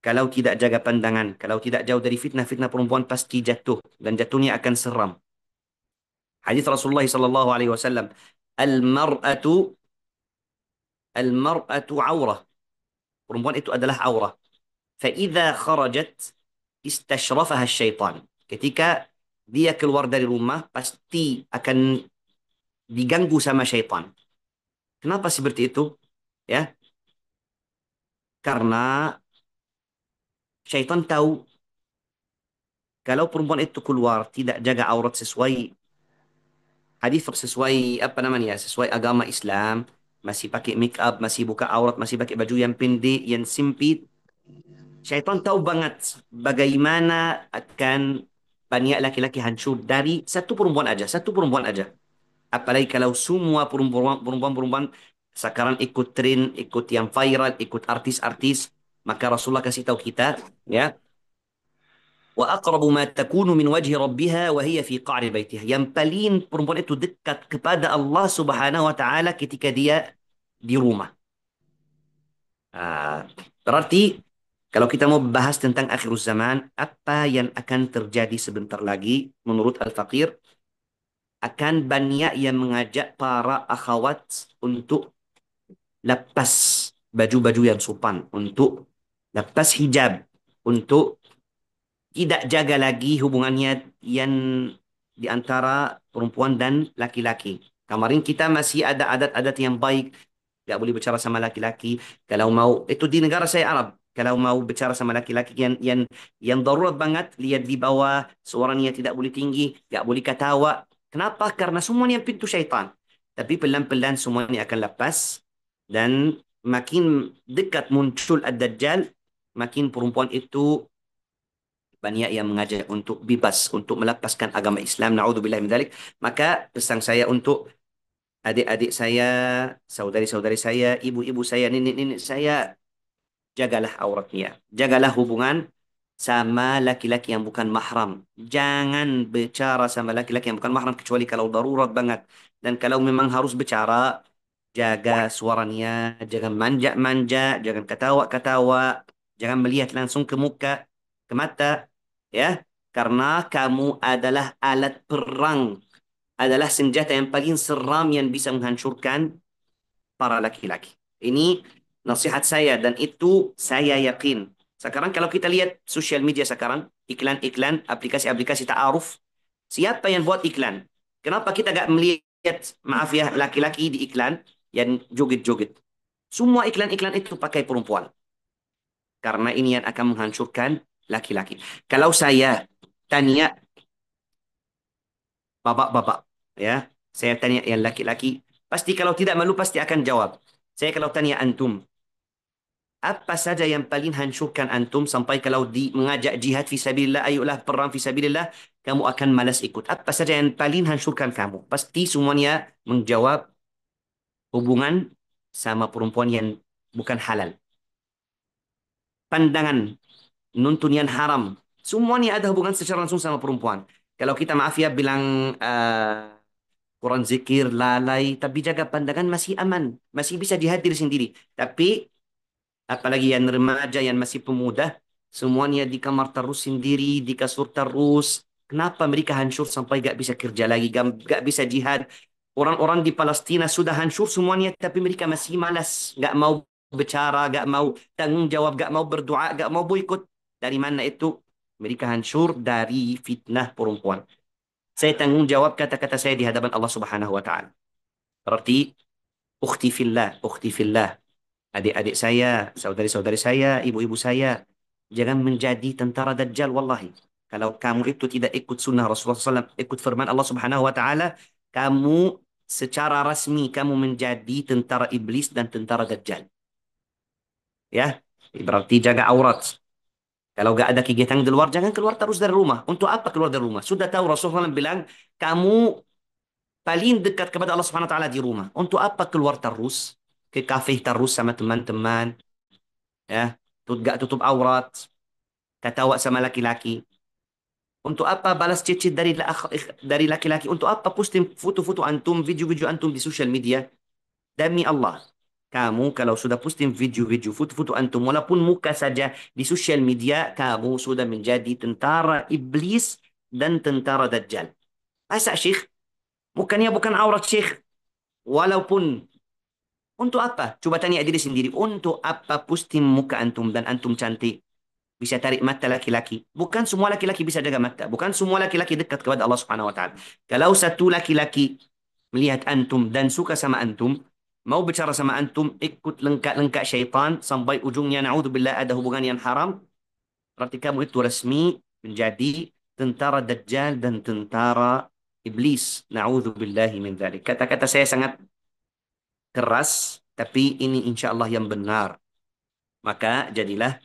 Kalau tidak jaga pandangan, kalau tidak jauh dari fitnah-fitnah perempuan pasti jatuh dan jatuhnya akan seram. Hadis Rasulullah sallallahu alaihi wasallam, "Al-mar'atu al-mar'atu aurah." Perempuan itu adalah aurah. فإذا خرجت استشرفها الشيطان. Ketika dia keluar dari rumah, pasti akan diganggu sama syaitan. Kenapa seperti itu? Ya, karena syaitan tahu kalau perempuan itu keluar tidak jaga aurat sesuai hadis, sesuai apa namanya, sesuai agama Islam, masih pakai make up, masih buka aurat, masih pakai baju yang pendek, yang sempit, syaitan tahu banget bagaimana akan banyak laki-laki hancur dari satu perempuan aja, satu perempuan aja. Apalagi kalau semua perempuan sekarang ikut tren, ikut yang viral, ikut artis-artis, maka Rasulullah kasih tahu kita, ya, wa aqrabu ma takunu min wajhi rabbiha wa hiya fi qa'ri baitiha. Yang paling perempuan itu dekat kepada Allah Subhanahu wa taala ketika dia di rumah. Ah, berarti kalau kita mau bahas tentang akhir zaman, apa yang akan terjadi sebentar lagi menurut Al-Faqir, akan banyak yang mengajak para akhwat untuk lepas baju-baju yang sopan, untuk lepas hijab, untuk tidak jaga lagi hubungannya yang di antara perempuan dan laki-laki. Kemarin kita masih ada adat-adat yang baik, nggak boleh bicara sama laki-laki. Kalau mau, itu di negara saya Arab. Kalau mau bicara sama laki-laki yang darurat banget, lihat di bawah, suaranya tidak boleh tinggi, nggak boleh ketawa. Kenapa? Karena semuanya pintu syaitan. Tapi pelan-pelan semuanya akan lepas dan makin dekat muncul ad-Dajjal, makin perempuan itu banyak yang mengajak untuk bebas, untuk melepaskan agama Islam. Na'udzubillah min dzalik. Maka pesan saya untuk adik-adik saya, saudari-saudari saya, ibu-ibu saya, nenek-nenek saya, jagalah auratnya. Jagalah hubungan sama laki-laki yang bukan mahram. Jangan bicara sama laki-laki yang bukan mahram kecuali kalau darurat banget. Dan kalau memang harus bicara, jaga suaranya, jangan manja-manja, jangan ketawa-ketawa, jangan melihat langsung ke muka, ke mata, ya. Karena kamu adalah alat perang, adalah senjata yang paling seram yang bisa menghancurkan para laki-laki. Ini nasihat saya dan itu saya yakin. Sekarang kalau kita lihat sosial media sekarang, iklan-iklan, aplikasi-aplikasi ta'aruf, siapa yang buat iklan? Kenapa kita gak melihat, maaf ya, laki-laki di iklan yang joget-joget? Semua iklan-iklan itu pakai perempuan. Karena ini yang akan menghancurkan laki-laki. Kalau saya tanya bapak-bapak, ya, saya tanya yang laki-laki, pasti kalau tidak malu pasti akan jawab. Saya kalau tanya antum, apa saja yang paling hancurkan antum sampai kalau mengajak jihad fi sabilillah, ayolah perang fi sabilillah, kamu akan malas ikut. Apa saja yang paling hancurkan kamu? Pasti semuanya menjawab hubungan sama perempuan yang bukan halal. Pandangan, nuntun yang haram. Semuanya ada hubungan secara langsung sama perempuan. Kalau kita maaf ya bilang Quran zikir, lalai, tapi jaga pandangan masih aman. Masih bisa jihad diri sendiri. Tapi apalagi yang remaja, yang masih pemuda, semuanya di kamar terus sendiri, di kasur terus. Kenapa mereka hancur sampai gak bisa kerja lagi, gak bisa jihad? Orang-orang di Palestina sudah hancur semuanya, tapi mereka masih malas, gak mau bicara, gak mau tanggung jawab, gak mau berdoa, gak mau boikot. Dari mana itu? Mereka hancur dari fitnah perempuan. Saya tanggung jawab kata-kata saya di hadapan Allah Subhanahu wa Ta'ala. Berarti, ukhti fillah, adik-adik saya, saudari-saudari saya, ibu-ibu saya, Jangan menjadi tentara Dajjal, wallahi. Kalau kamu itu tidak ikut sunnah Rasulullah SAW, ikut firman Allah Subhanahu wa Ta'ala, kamu secara rasmi kamu menjadi tentara iblis dan tentara Dajjal. Ya, berarti jaga aurat. Kalau gak ada kegiatan di luar, jangan keluar terus dari rumah. Untuk apa keluar dari rumah? Sudah tahu Rasulullah SAW bilang, kamu paling dekat kepada Allah Subhanahu wa Ta'ala di rumah. Untuk apa keluar terus? Ke kafe terus sama teman-teman, ya, gak tutup aurat, ketawa sama laki-laki. Untuk apa balas chat dari laki-laki? Untuk apa posting foto-foto antum, video-video antum di sosial media? Demi Allah, kamu kalau sudah posting video-video, foto-foto antum, walaupun muka saja di sosial media, kamu sudah menjadi tentara iblis dan tentara dajjal. Masa Syekh? Mukanya bukan aurat Syekh. Walaupun untuk apa? Coba tanya diri sendiri. Untuk apa posting muka antum dan antum cantik? Bisa tarik mata laki-laki. Bukan semua laki-laki bisa jaga mata. Bukan semua laki-laki dekat kepada Allah Subhanahu wa taala. Kalau satu laki-laki melihat antum dan suka sama antum, mau bicara sama antum, ikut lengkak-lengkak syaitan sampai ujungnya naudzubillah ada hubungan yang haram, berarti kamu itu resmi menjadi tentara Dajjal dan tentara iblis. Naudzubillahi min dzalik. Kata-kata saya sangat keras, tapi ini insya Allah yang benar. Maka jadilah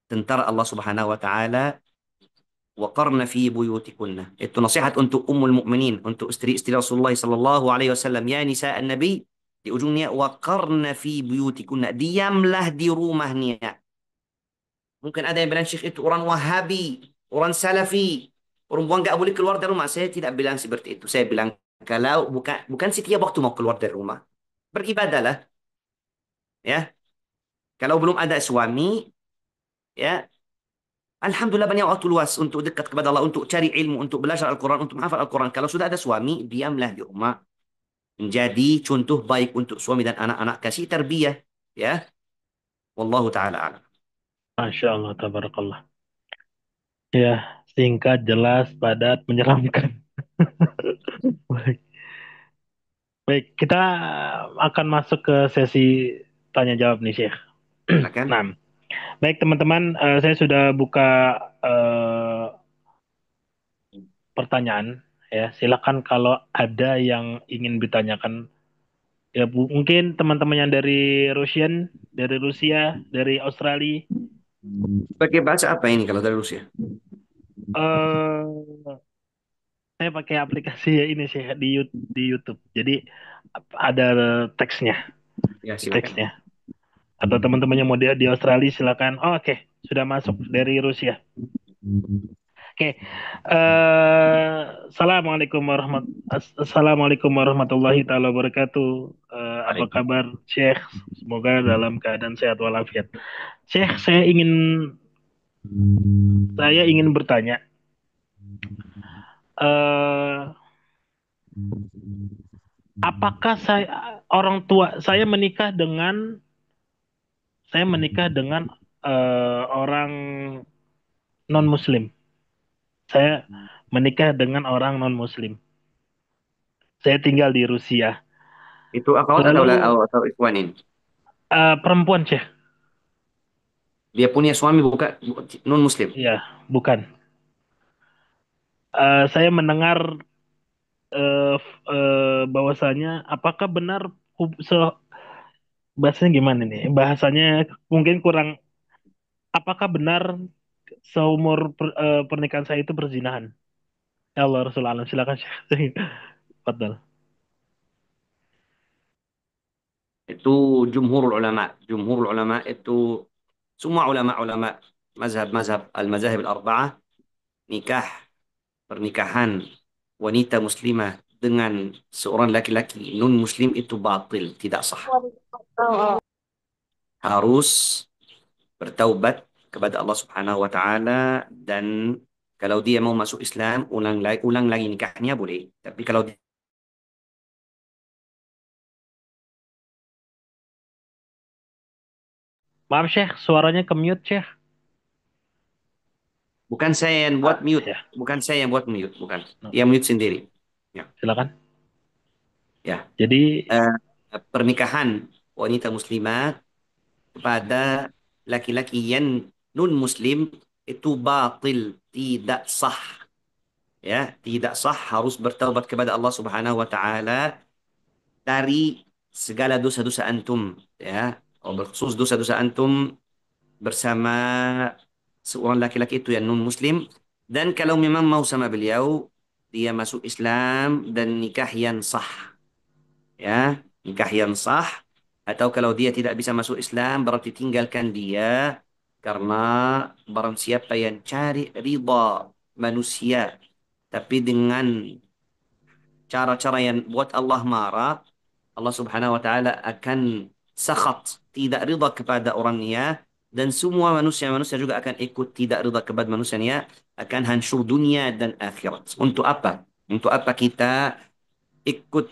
tentara Allah Subhanahu wa taala. وقرن في بيوتكن. Itu nasihat untuk Ummul Mukminin, untuk istri-istri Rasulullah sallallahu alaihi wasallam. Ya nisa Nabi, di ujungnya waqarna fi buyutikunna. Diamlah di rumahnya. Mungkin ada yang bilang Syekh itu orang Wahabi, orang Salafi. Perempuan nggak boleh keluar dari rumah. Saya tidak bilang seperti itu. Saya bilang kalau bukan setiap waktu mau keluar dari rumah. Beribadahlah, ya. Kalau belum ada suami, ya, Alhamdulillah banyak waktu luas untuk dekat kepada Allah, untuk cari ilmu, untuk belajar Al-Quran, untuk menghafal Al-Quran. Kalau sudah ada suami, diamlah di rumah. Menjadi contoh baik untuk suami dan anak-anak. Kasih tarbiyah. Ya. Wallahu ta'ala alam. Masya Allah, tabarakallah. Ya, singkat, jelas, padat, menyeramkan. Baik. Baik, kita akan masuk ke sesi tanya jawab nih, Syekh. Silakan. Nah, baik teman-teman, saya sudah buka eh, pertanyaan. Ya, silakan kalau ada yang ingin ditanyakan. Ya, mungkin teman-teman yang dari Rusia, dari Australia. Pakai bahasa apa ini kalau dari Rusia? eh saya pakai aplikasi ini sih di YouTube. Jadi ada teksnya, Ya, silakan. teksnya. Atau teman-teman yang mau di Australia silakan. Oh, oke, sudah masuk dari Rusia. Oke. Assalamualaikum warahmatullahi taala wabarakatuh. Apa Waalaikumsalam. kabar, Syekh? Semoga dalam keadaan sehat walafiat. Syekh, saya ingin bertanya. eh Apakah orang tua saya menikah dengan orang non Muslim. Saya menikah dengan orang non Muslim. Saya tinggal di Rusia. Itu akhwat Lalu atau ikhwanin? perempuan, Syekh. Dia punya suami bukan non-muslim. Iya, bukan. Saya mendengar bahwasanya apakah benar bahasanya gimana nih? Bahasanya mungkin kurang. Apakah benar seumur pernikahan saya itu perzinahan? Ya Allah Rasulullah alam. Silakan Syekh. Fadal. Itu jumhurul ulama. Jumhurul ulama itu semua ulama-ulama mazhab-mazhab al-mazahib al-arba'ah nikah pernikahan wanita muslimah dengan seorang laki-laki non muslim itu batil, tidak sah. Harus bertaubat kepada Allah Subhanahu wa taala dan kalau dia mau masuk Islam ulang lagi nikahnya boleh. Tapi kalau Maaf Syekh, suaranya ke mute Syekh. bukan saya yang buat mute, Ya, bukan saya yang buat mute, bukan. no. Dia mute sendiri. Ya, Silakan. ya. Jadi Eh, Pernikahan wanita muslimat kepada laki-laki yang non muslim itu batil, tidak sah. Ya, tidak sah, harus bertaubat kepada Allah Subhanahu wa taala dari segala dosa-dosa antum, ya. Oh, berkhusus dosa-dosa antum bersama seorang laki-laki itu yang non muslim, dan kalau memang mau sama beliau, dia masuk Islam dan nikah yang sah, ya, nikah yang sah. Atau kalau dia tidak bisa masuk Islam, berarti tinggalkan dia, karena barang siapa yang cari ridha manusia tapi dengan cara-cara yang buat Allah marah, Allah Subhanahu wa taala akan sakhat, tidak ridha kepada orangnya, dan semua manusia-manusia juga akan ikut tidak ridha kepada manusianya, akan hancur dunia dan akhirat. Untuk apa? Untuk apa kita ikut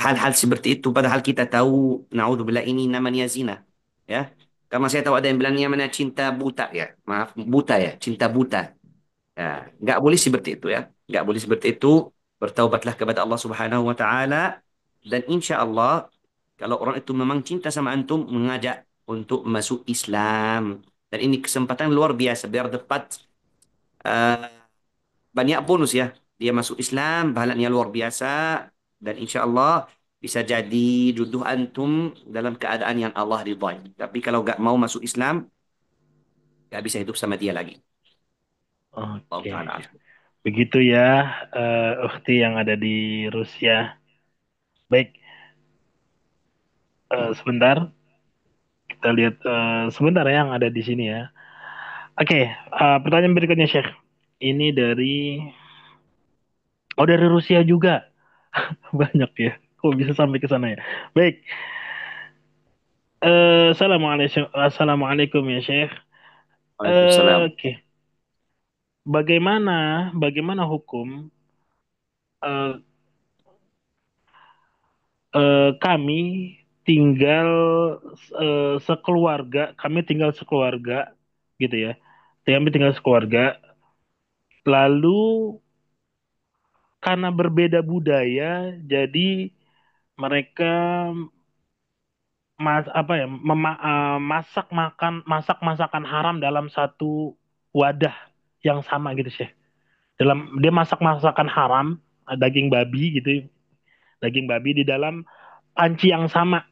hal-hal seperti itu padahal kita tahu naudzubillah ini namanya zina, ya. Karena saya tahu ada yang bilangnya mana cinta buta, ya, maaf, buta, ya, cinta buta. Ya, nggak boleh seperti itu, ya. Nggak boleh seperti itu. Bertaubatlah kepada Allah Subhanahu wa taala, dan insya Allah kalau orang itu memang cinta sama antum, mengajak untuk masuk Islam. Dan ini kesempatan luar biasa biar dapat eh, banyak bonus, ya. Dia masuk Islam, pahalanya luar biasa, dan insya Allah bisa jadi jodoh antum dalam keadaan yang Allah ridhai. Tapi kalau nggak mau masuk Islam, nggak bisa hidup sama dia lagi. Allah Oke, Ta'ala. begitu ya, ukhti yang ada di Rusia. Baik, sebentar kita lihat sebentar ya yang ada di sini ya. Oke, pertanyaan berikutnya Syekh. Ini dari Rusia juga. Banyak ya. Kok bisa sampai ke sana ya? Baik. Assalamualaikum ya Syekh. Waalaikumsalam. Oke. Bagaimana hukum eh, kami tinggal sekeluarga gitu ya. Kami tinggal sekeluarga, lalu karena berbeda budaya, jadi mereka masak masakan haram dalam satu wadah yang sama gitu sih. Dia masak masakan haram, daging babi gitu, daging babi di dalam panci yang sama.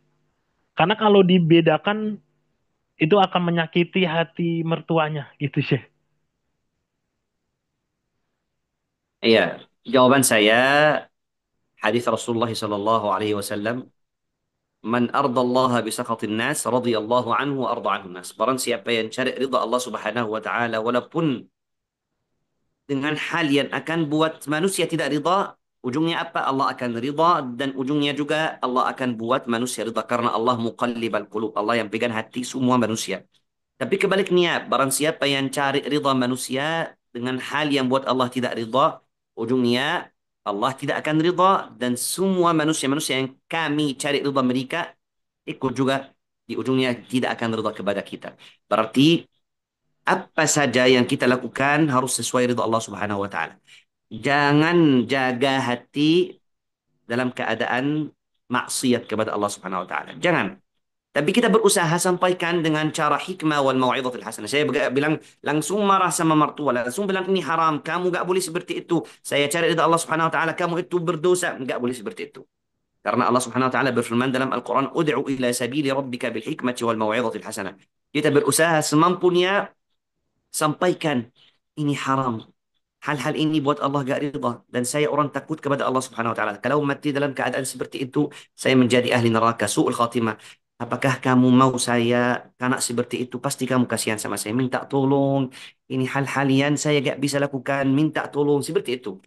Karena kalau dibedakan itu akan menyakiti hati mertuanya gitu sih. Iya, jawaban saya hadis Rasulullah sallallahu alaihi wasallam, "Man ardallaha bi sakhatin nas, radhiyallahu anhu wa arda anhu nas." Barang siapa yang cari ridha Allah Subhanahu wa taala walaupun dengan hal yang akan buat manusia tidak ridha, ujungnya apa? Allah akan ridha, dan ujungnya juga Allah akan buat manusia ridha, karena Allah muqallibal qulub, Allah yang pegang hati semua manusia. Tapi kebaliknya, barang siapa yang cari ridha manusia dengan hal yang buat Allah tidak ridha, ujungnya Allah tidak akan ridha, dan semua manusia-manusia yang kami cari ridha mereka ikut juga di ujungnya tidak akan ridha kepada kita. Berarti apa saja yang kita lakukan harus sesuai ridha Allah Subhanahu wa taala. Jangan jaga hati dalam keadaan maksiat kepada Allah Subhanahu wa taala. Jangan. Tapi kita berusaha sampaikan dengan cara hikmah wal mau'izatil hasanah. Saya bilang langsung marah sama mertua, langsung bilang ini haram, kamu gak boleh seperti itu. Saya cari ridha Allah Subhanahu wa taala, kamu itu berdosa, enggak boleh seperti itu. Karena Allah Subhanahu wa taala berfirman dalam Al-Qur'an, "Ud'u ila sabili rabbika bil hikmati wal mau'izatil hasanah." Kita berusaha semampunya sampaikan ini haram. Hal-hal ini buat Allah gak ridha, dan saya orang takut kepada Allah Subhanahu wa taala. Kalau mati dalam keadaan seperti itu, saya menjadi ahli neraka, su'ul khatimah. Apakah kamu mau saya karena seperti itu? Pasti kamu kasihan sama saya, minta tolong. Ini hal-hal yang saya gak bisa lakukan, minta tolong seperti itu.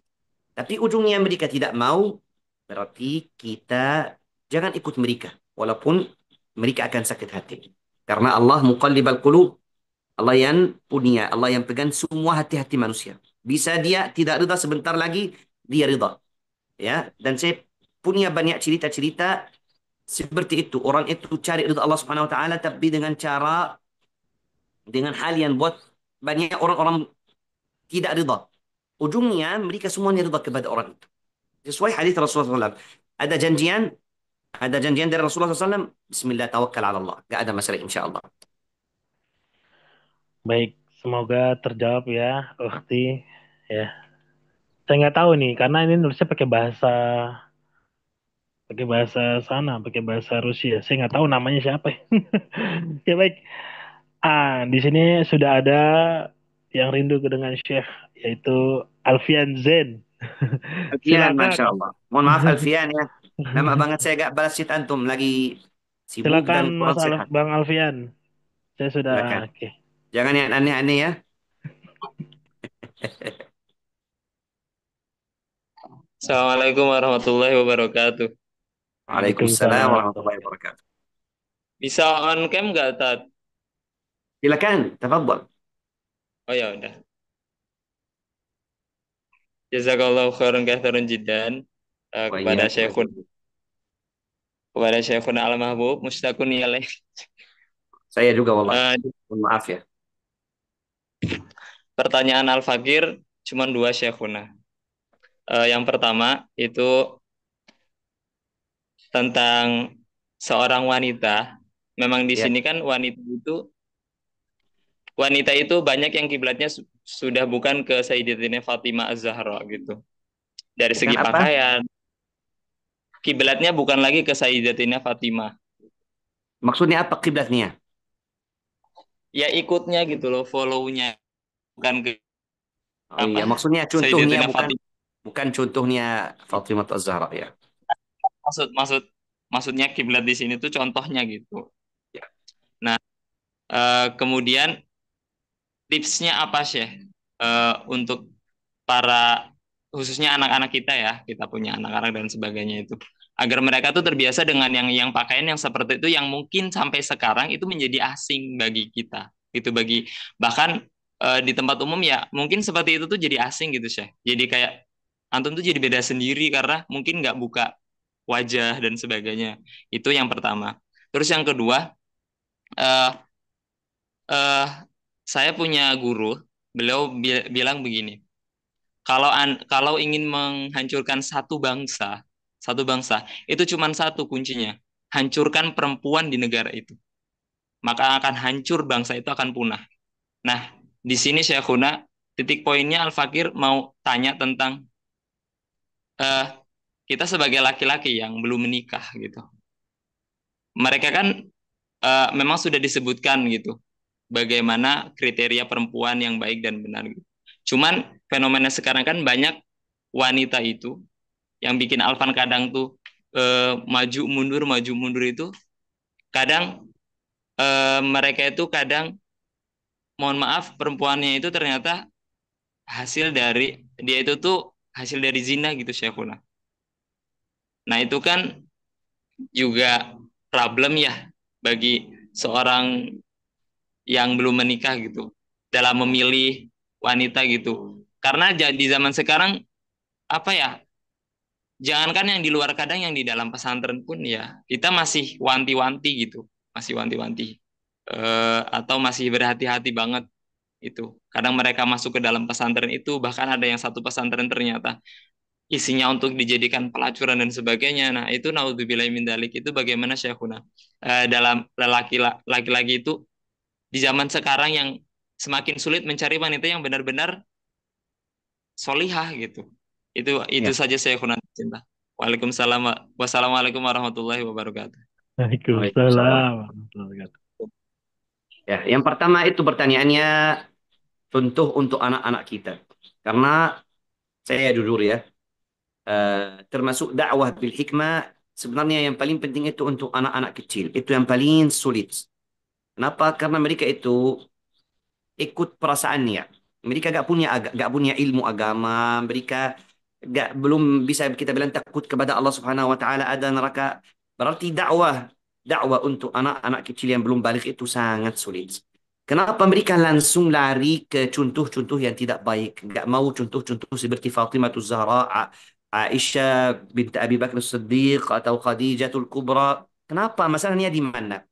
Tapi ujungnya mereka tidak mau, berarti kita jangan ikut mereka, walaupun mereka akan sakit hati. Karena Allah muqallibal qulub, Allah yang punya, Allah yang pegang semua hati-hati manusia. Bisa dia tidak rida sebentar lagi, dia rida. Ya, dan saya punya banyak cerita-cerita seperti itu. Orang itu cari rida Allah Subhanahu wa taala tapi dengan hal yang buat banyak orang-orang tidak rida. Ujungnya mereka semuanya rida kepada orang itu. Sesuai hadis Rasulullah SAW. Ada janjian, ada janjian dari Rasulullah SAW. Bismillah, tawakkal ala Allah. Gak ada masalah insya Allah. Baik, semoga terjawab ya, Ukti. Ya, saya nggak tahu nih, karena ini nulisnya pakai bahasa sana, pakai bahasa Rusia. Saya nggak tahu namanya siapa. Ya baik. Di sini sudah ada yang rindu dengan Syekh, yaitu Alfian Zain. Alfian, Masya Silakan. Allah. Mohon maaf Alfian ya. Lama banget saya gak balas chat antum. Lagi sibuk dan Silakan kurang sehat. Bang Alfian. Saya sudah Silakan. oke. Jangan yang aneh-aneh ya. Assalamualaikum warahmatullahi wabarakatuh. Waalaikumsalam Waalaikumsalam. warahmatullahi wabarakatuh. Bisa on cam nggak, Tat? Silakan, tafadhol. Oh ya udah. Jazakallahu khairan katsiran jiddan Wa kepada iyyakum. Syekhun Al Mahbub Mustaqun Yaleh. Saya juga wallah. Eh, Mohon maaf ya. Pertanyaan Al Fakir cuma dua Syekhuna. Yang pertama itu tentang seorang wanita. Memang di Ya. sini kan wanita itu banyak yang kiblatnya sudah bukan ke Sayyidatina Fatimah Az-Zahra gitu. Dari Bukan segi apa? pakaian, kiblatnya bukan lagi ke Sayyidatina Fatimah. Maksudnya apa kiblatnya? Ya ikutnya gitu loh, follow-nya bukan ke Oh iya, maksudnya contohnya Sayyidatina bukan Fatimah. bukan contohnya Fatimah Az-Zahra ya. Maksud maksud maksudnya kiblat di sini tuh contohnya gitu. Ya. Nah, kemudian tipsnya apa sih untuk para khususnya anak-anak kita ya, kita punya anak-anak dan sebagainya itu, agar mereka tuh terbiasa dengan yang pakaian yang seperti itu yang mungkin sampai sekarang itu menjadi asing bagi kita. Itu bagi bahkan di tempat umum ya mungkin seperti itu tuh jadi asing gitu sih. Jadi kayak antum tuh jadi beda sendiri karena mungkin nggak buka wajah dan sebagainya. Itu yang pertama. Terus yang kedua, eh eh saya punya guru, beliau bilang begini, kalau ingin menghancurkan satu bangsa itu cuma satu kuncinya, hancurkan perempuan di negara itu, maka akan hancur bangsa itu akan punah. Nah, di sini Syekhuna titik poinnya Al Fakir mau tanya tentang eh kita sebagai laki-laki yang belum menikah gitu. Mereka kan memang sudah disebutkan gitu bagaimana kriteria perempuan yang baik dan benar gitu. Cuman fenomena sekarang kan banyak wanita itu yang bikin Alvan kadang tuh maju mundur itu kadang mereka itu kadang mohon maaf perempuannya itu ternyata hasil dari dia itu tuh hasil dari zina gitu Syekhuna. Nah itu kan juga problem ya bagi seorang yang belum menikah gitu dalam memilih wanita gitu. Karena di zaman sekarang apa ya? Jangankan yang di luar kadang yang di dalam pesantren pun ya kita masih wanti-wanti gitu, masih wanti-wanti atau masih berhati-hati banget itu. Kadang mereka masuk ke dalam pesantren itu bahkan ada yang satu pesantren ternyata isinya untuk dijadikan pelacuran dan sebagainya. Nah, itu naudzubillahi min dzalik itu bagaimana Syekhuna dalam laki-laki itu di zaman sekarang yang semakin sulit mencari wanita yang benar-benar solihah gitu. Itu Ya. saja saya kunci cinta. Waalaikumsalam. Wassalamualaikum warahmatullahi wabarakatuh. Waalaikumsalam. Waalaikumsalam warahmatullahi wabarakatuh. Ya, yang pertama itu pertanyaannya contoh untuk anak-anak kita. Karena saya jujur ya, termasuk dakwah bil hikmah sebenarnya yang paling penting itu untuk anak-anak kecil. Itu yang paling sulit. Kenapa? Karena mereka itu ikut perasaannya. Mereka gak punya ilmu agama. Mereka belum bisa kita bilang takut kepada Allah Subhanahu Wa Taala ada neraka. Berarti dakwah untuk anak-anak kecil yang belum balik itu sangat sulit. Kenapa mereka langsung lari ke contoh-contoh yang tidak baik? Gak mau contoh-contoh seperti Fatimah Zahra, Aisyah binti Abi Bakar Siddiq atau Khadijatul Kubra. Kenapa? Masalahnya di mana?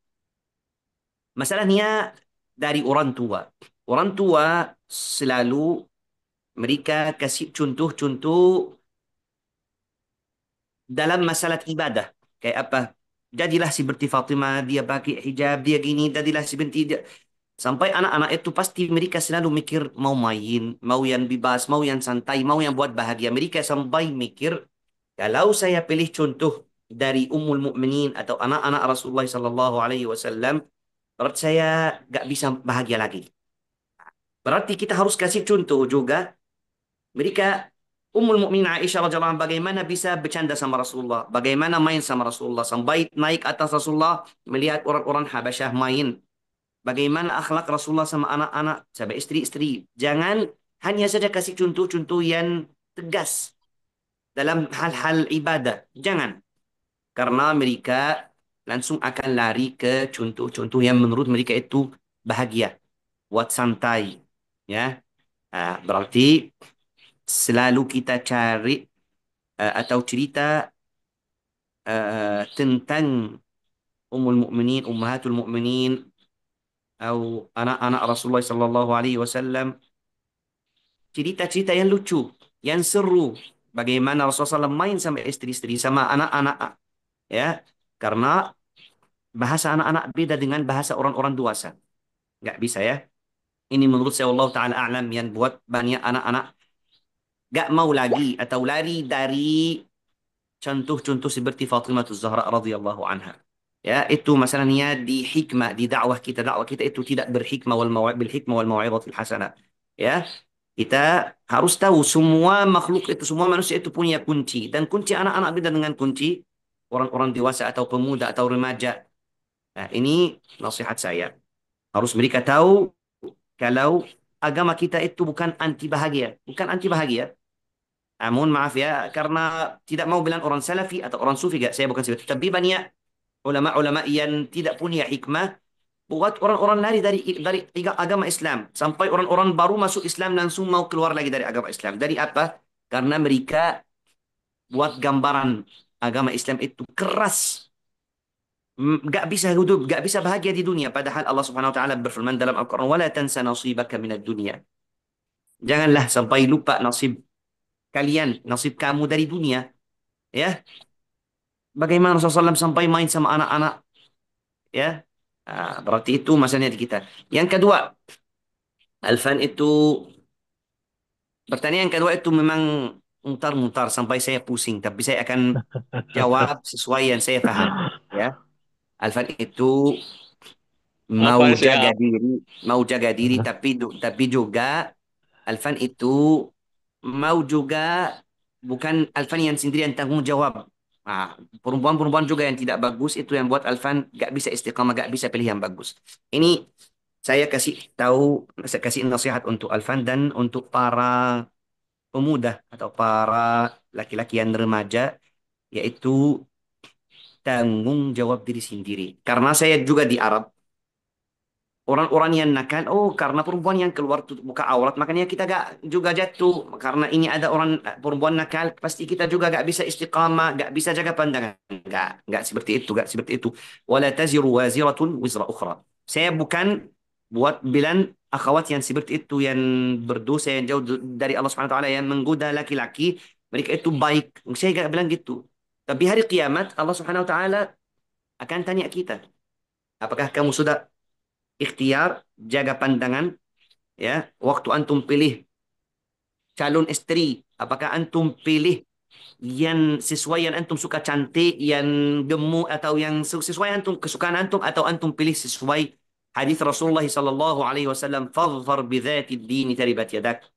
Masalahnya dari orang tua. Orang tua selalu mereka kasih contoh-contoh dalam masalah ibadah. Kayak apa? Jadilah seperti Fatimah, dia pakai hijab, dia gini, jadilah seperti dia. Sampai anak-anak itu pasti mereka selalu mikir mau main, mau yang bebas, mau yang santai, mau yang buat bahagia. Mereka sampai mikir, kalau saya pilih contoh dari Ummul Mukminin atau anak-anak Rasulullah Sallallahu Alaihi Wasallam, berarti saya gak bisa bahagia lagi. Berarti kita harus kasih contoh juga mereka Ummul Mukminin Aisyah radhiyallahu anha bagaimana bisa bercanda sama Rasulullah, bagaimana main sama Rasulullah sampai naik atas Rasulullah melihat orang-orang Habasyah main. Bagaimana akhlak Rasulullah sama anak-anak, sama istri-istri. Jangan hanya saja kasih contoh-contoh yang tegas dalam hal-hal ibadah. Jangan. Karena mereka langsung akan lari ke contoh-contoh yang menurut mereka itu bahagia. Buat santai. Ya, berarti selalu kita cari atau cerita tentang Ummul Mukminin, Ummahatul Mukminin, atau anak-anak Rasulullah Sallallahu Alaihi Wasallam, cerita-cerita yang lucu, yang seru. Bagaimana Rasulullah SAW main sama istri-istri, sama anak-anak. Ya, karena bahasa anak-anak beda dengan bahasa orang-orang dewasa. Nggak bisa ya. Ini menurut saya Allah Ta'ala a'lam yang buat banyak anak-anak nggak mau lagi atau lari dari contoh-contoh seperti Fatimah Zahra radhiyallahu anha. Ya, itu masalahnya di hikmah, di dakwah kita. Dakwah kita itu tidak berhikmah bil hikmah wal mau'izatil hasanah. Ya, kita harus tahu semua makhluk itu, semua manusia itu punya kunci. Dan kunci anak-anak beda dengan kunci orang-orang dewasa atau pemuda atau remaja. Nah, ini nasihat saya. Harus mereka tahu kalau agama kita itu bukan anti bahagia. Bukan anti bahagia. Namun maaf ya, karena tidak mau bilang orang salafi atau orang sufi, gak, saya bukan seperti itu. Tapi banyak ulama-ulama yang tidak punya hikmah buat orang-orang lari dari agama Islam sampai orang-orang baru masuk Islam langsung mau keluar lagi dari agama Islam. Dari apa? Karena mereka buat gambaran agama Islam itu keras. Gak bisa hidup, gak bisa bahagia di dunia. Padahal Allah Subhanahu Wa Taala berfirman dalam Al-Quran, "Wala tansa nasibaka minad dunya." Janganlah sampai lupa nasib kalian, nasib kamu dari dunia. Ya, bagaimana Rasulullah SAW sampai main sama anak-anak? Ya, berarti itu masalahnya di kita. Yang kedua, Alfan itu pertanyaan kedua itu memang mutar-mutar sampai saya pusing, tapi saya akan jawab sesuai yang saya paham. Ya, Alfan itu Apa mau jaga siap? diri, tapi juga Alfan itu mau juga bukan Alfan yang sendiri yang tanggung jawab. Perempuan-perempuan juga yang tidak bagus itu yang buat Alfan gak bisa istiqamah, gak bisa pilih yang bagus. Ini saya kasih nasihat untuk Alfan dan untuk para pemuda atau para laki-laki yang remaja, yaitu tanggung jawab diri sendiri. Karena saya juga di Arab, orang-orang yang nakal, oh karena perempuan yang keluar buka aurat, makanya kita gak juga jatuh. Karena ini ada orang perempuan nakal, pasti kita juga gak bisa istiqamah, gak bisa jaga pandangan. Gak seperti itu, gak seperti itu. Wala taziru waziratun wizra ukhra. Saya bukan buat bilang akhwat yang seperti itu, yang berdosa, yang jauh dari Allah Subhanahu Wa Taala, yang menggoda laki-laki, mereka itu baik. Saya gak bilang gitu. Tapi hari kiamat Allah Subhanahu Wa Taala akan tanya kita, apakah kamu sudah ikhtiar, jaga pandangan, ya, waktu antum pilih calon istri, apakah antum pilih yang sesuai yang antum suka, cantik, yang gemuk, atau yang sesuai antum kesukaan antum, atau antum pilih sesuai hadis Rasulullah sallallahu alaihi wasallam, fadhfar bidzati dini taribat yadak.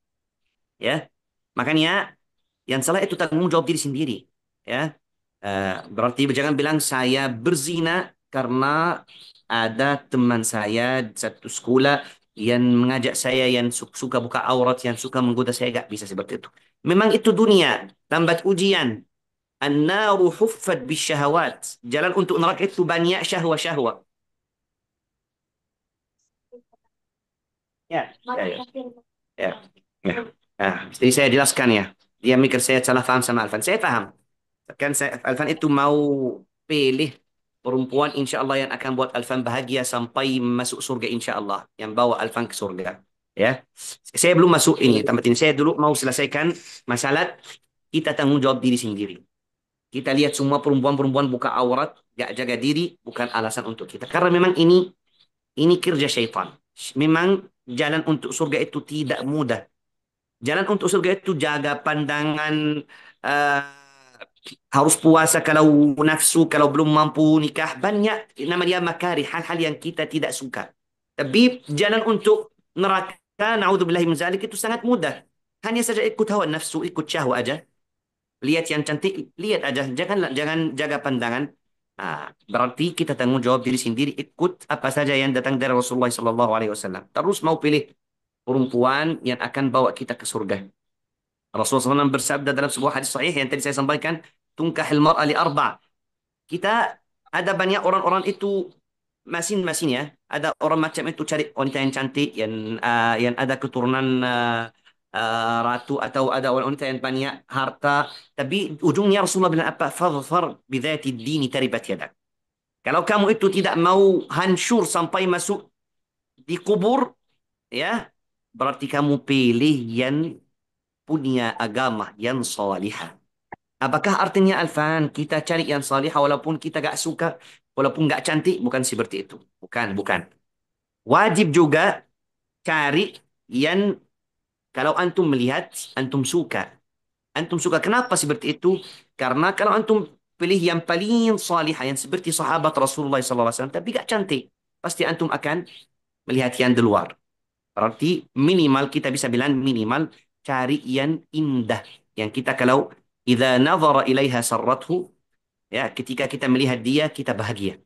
Ya, makanya yang salah itu tanggung jawab diri sendiri. Ya, berarti jangan bilang saya berzina karena ada teman saya satu sekolah yang mengajak saya, yang suka buka aurat, yang suka menggoda saya. Gak bisa seperti itu. Memang itu dunia, tambat ujian. An-naru huffat bisyahawat. Jalan untuk neraka itu banyak syahwa-syahwa. Ya, ya, ya. Ya, ya. Jadi saya jelaskan ya. Dia mikir saya salah paham sama Alfan. Saya paham. Kan Alfan itu mau pilih perempuan insya Allah yang akan buat Alfan bahagia sampai masuk surga insya Allah. Yang bawa Alfan ke surga. Ya, saya belum masuk ini tempat ini. Saya dulu mau selesaikan masalah kita tanggung jawab diri sendiri. Kita lihat semua perempuan-perempuan buka aurat, gak jaga diri, bukan alasan untuk kita. Karena memang ini kerja syaitan. Memang jalan untuk surga itu tidak mudah. Jalan untuk surga itu jaga pandangan, eh, harus puasa kalau nafsu, kalau belum mampu nikah. Banyak nama dia makari, hal-hal yang kita tidak suka. Tapi jalan untuk neraka, na'udzubillahi min zalik, itu sangat mudah. Hanya saja ikut hawa nafsu, ikut syahwat aja. Lihat yang cantik, lihat aja. Jangan jaga pandangan. Berarti kita tanggung jawab diri sendiri, ikut apa saja yang datang dari Rasulullah SAW. Terus mau pilih perempuan yang akan bawa kita ke surga. Rasulullah SAW bersabda dalam sebuah hadis sahih yang tadi saya sampaikan, tungkahil mar'a li arba'. Kita ada banyak orang-orang itu masing-masing ya. Ada orang macam itu cari wanita yang cantik, yang ada keturunan ratu, atau ada wanita yang banyak harta. Tapi ujungnya Rasulullah bilang apa? Fadhfar bidzati dini taribat yadak. Kalau kamu itu tidak mau hancur sampai masuk di kubur, ya, berarti kamu pilih yang punya agama yang salihah. Apakah artinya Alfan kita cari yang salihah walaupun kita gak suka, walaupun gak cantik? Bukan seperti itu. Bukan, bukan. Wajib juga cari yang kalau antum melihat, antum suka. Antum suka. Kenapa seperti itu? Karena kalau antum pilih yang paling salihah, yang seperti sahabat Rasulullah SAW, tapi gak cantik, pasti antum akan melihat yang di luar. Berarti minimal kita bisa bilang minimal cari yang indah. Yang kita kalau idza nazara ilaiha sarrathu, ya, ketika kita melihat dia kita bahagia.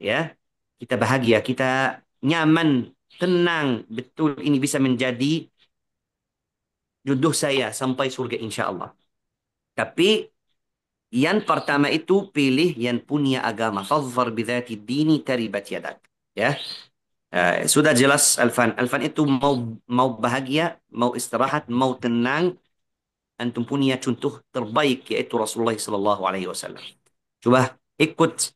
Ya. Kita bahagia, kita nyaman, tenang, betul ini bisa menjadi jodoh saya sampai surga insya Allah. Tapi yang pertama itu pilih yang punya agama. Fadhfar bidzati dini taribat yadak. Ya. Sudah jelas Alfan. Alfan itu mau bahagia, mau istirahat, mau tenang. Antum punya contoh terbaik yaitu Rasulullah Sallallahu Alaihi Wasallam. Coba ikut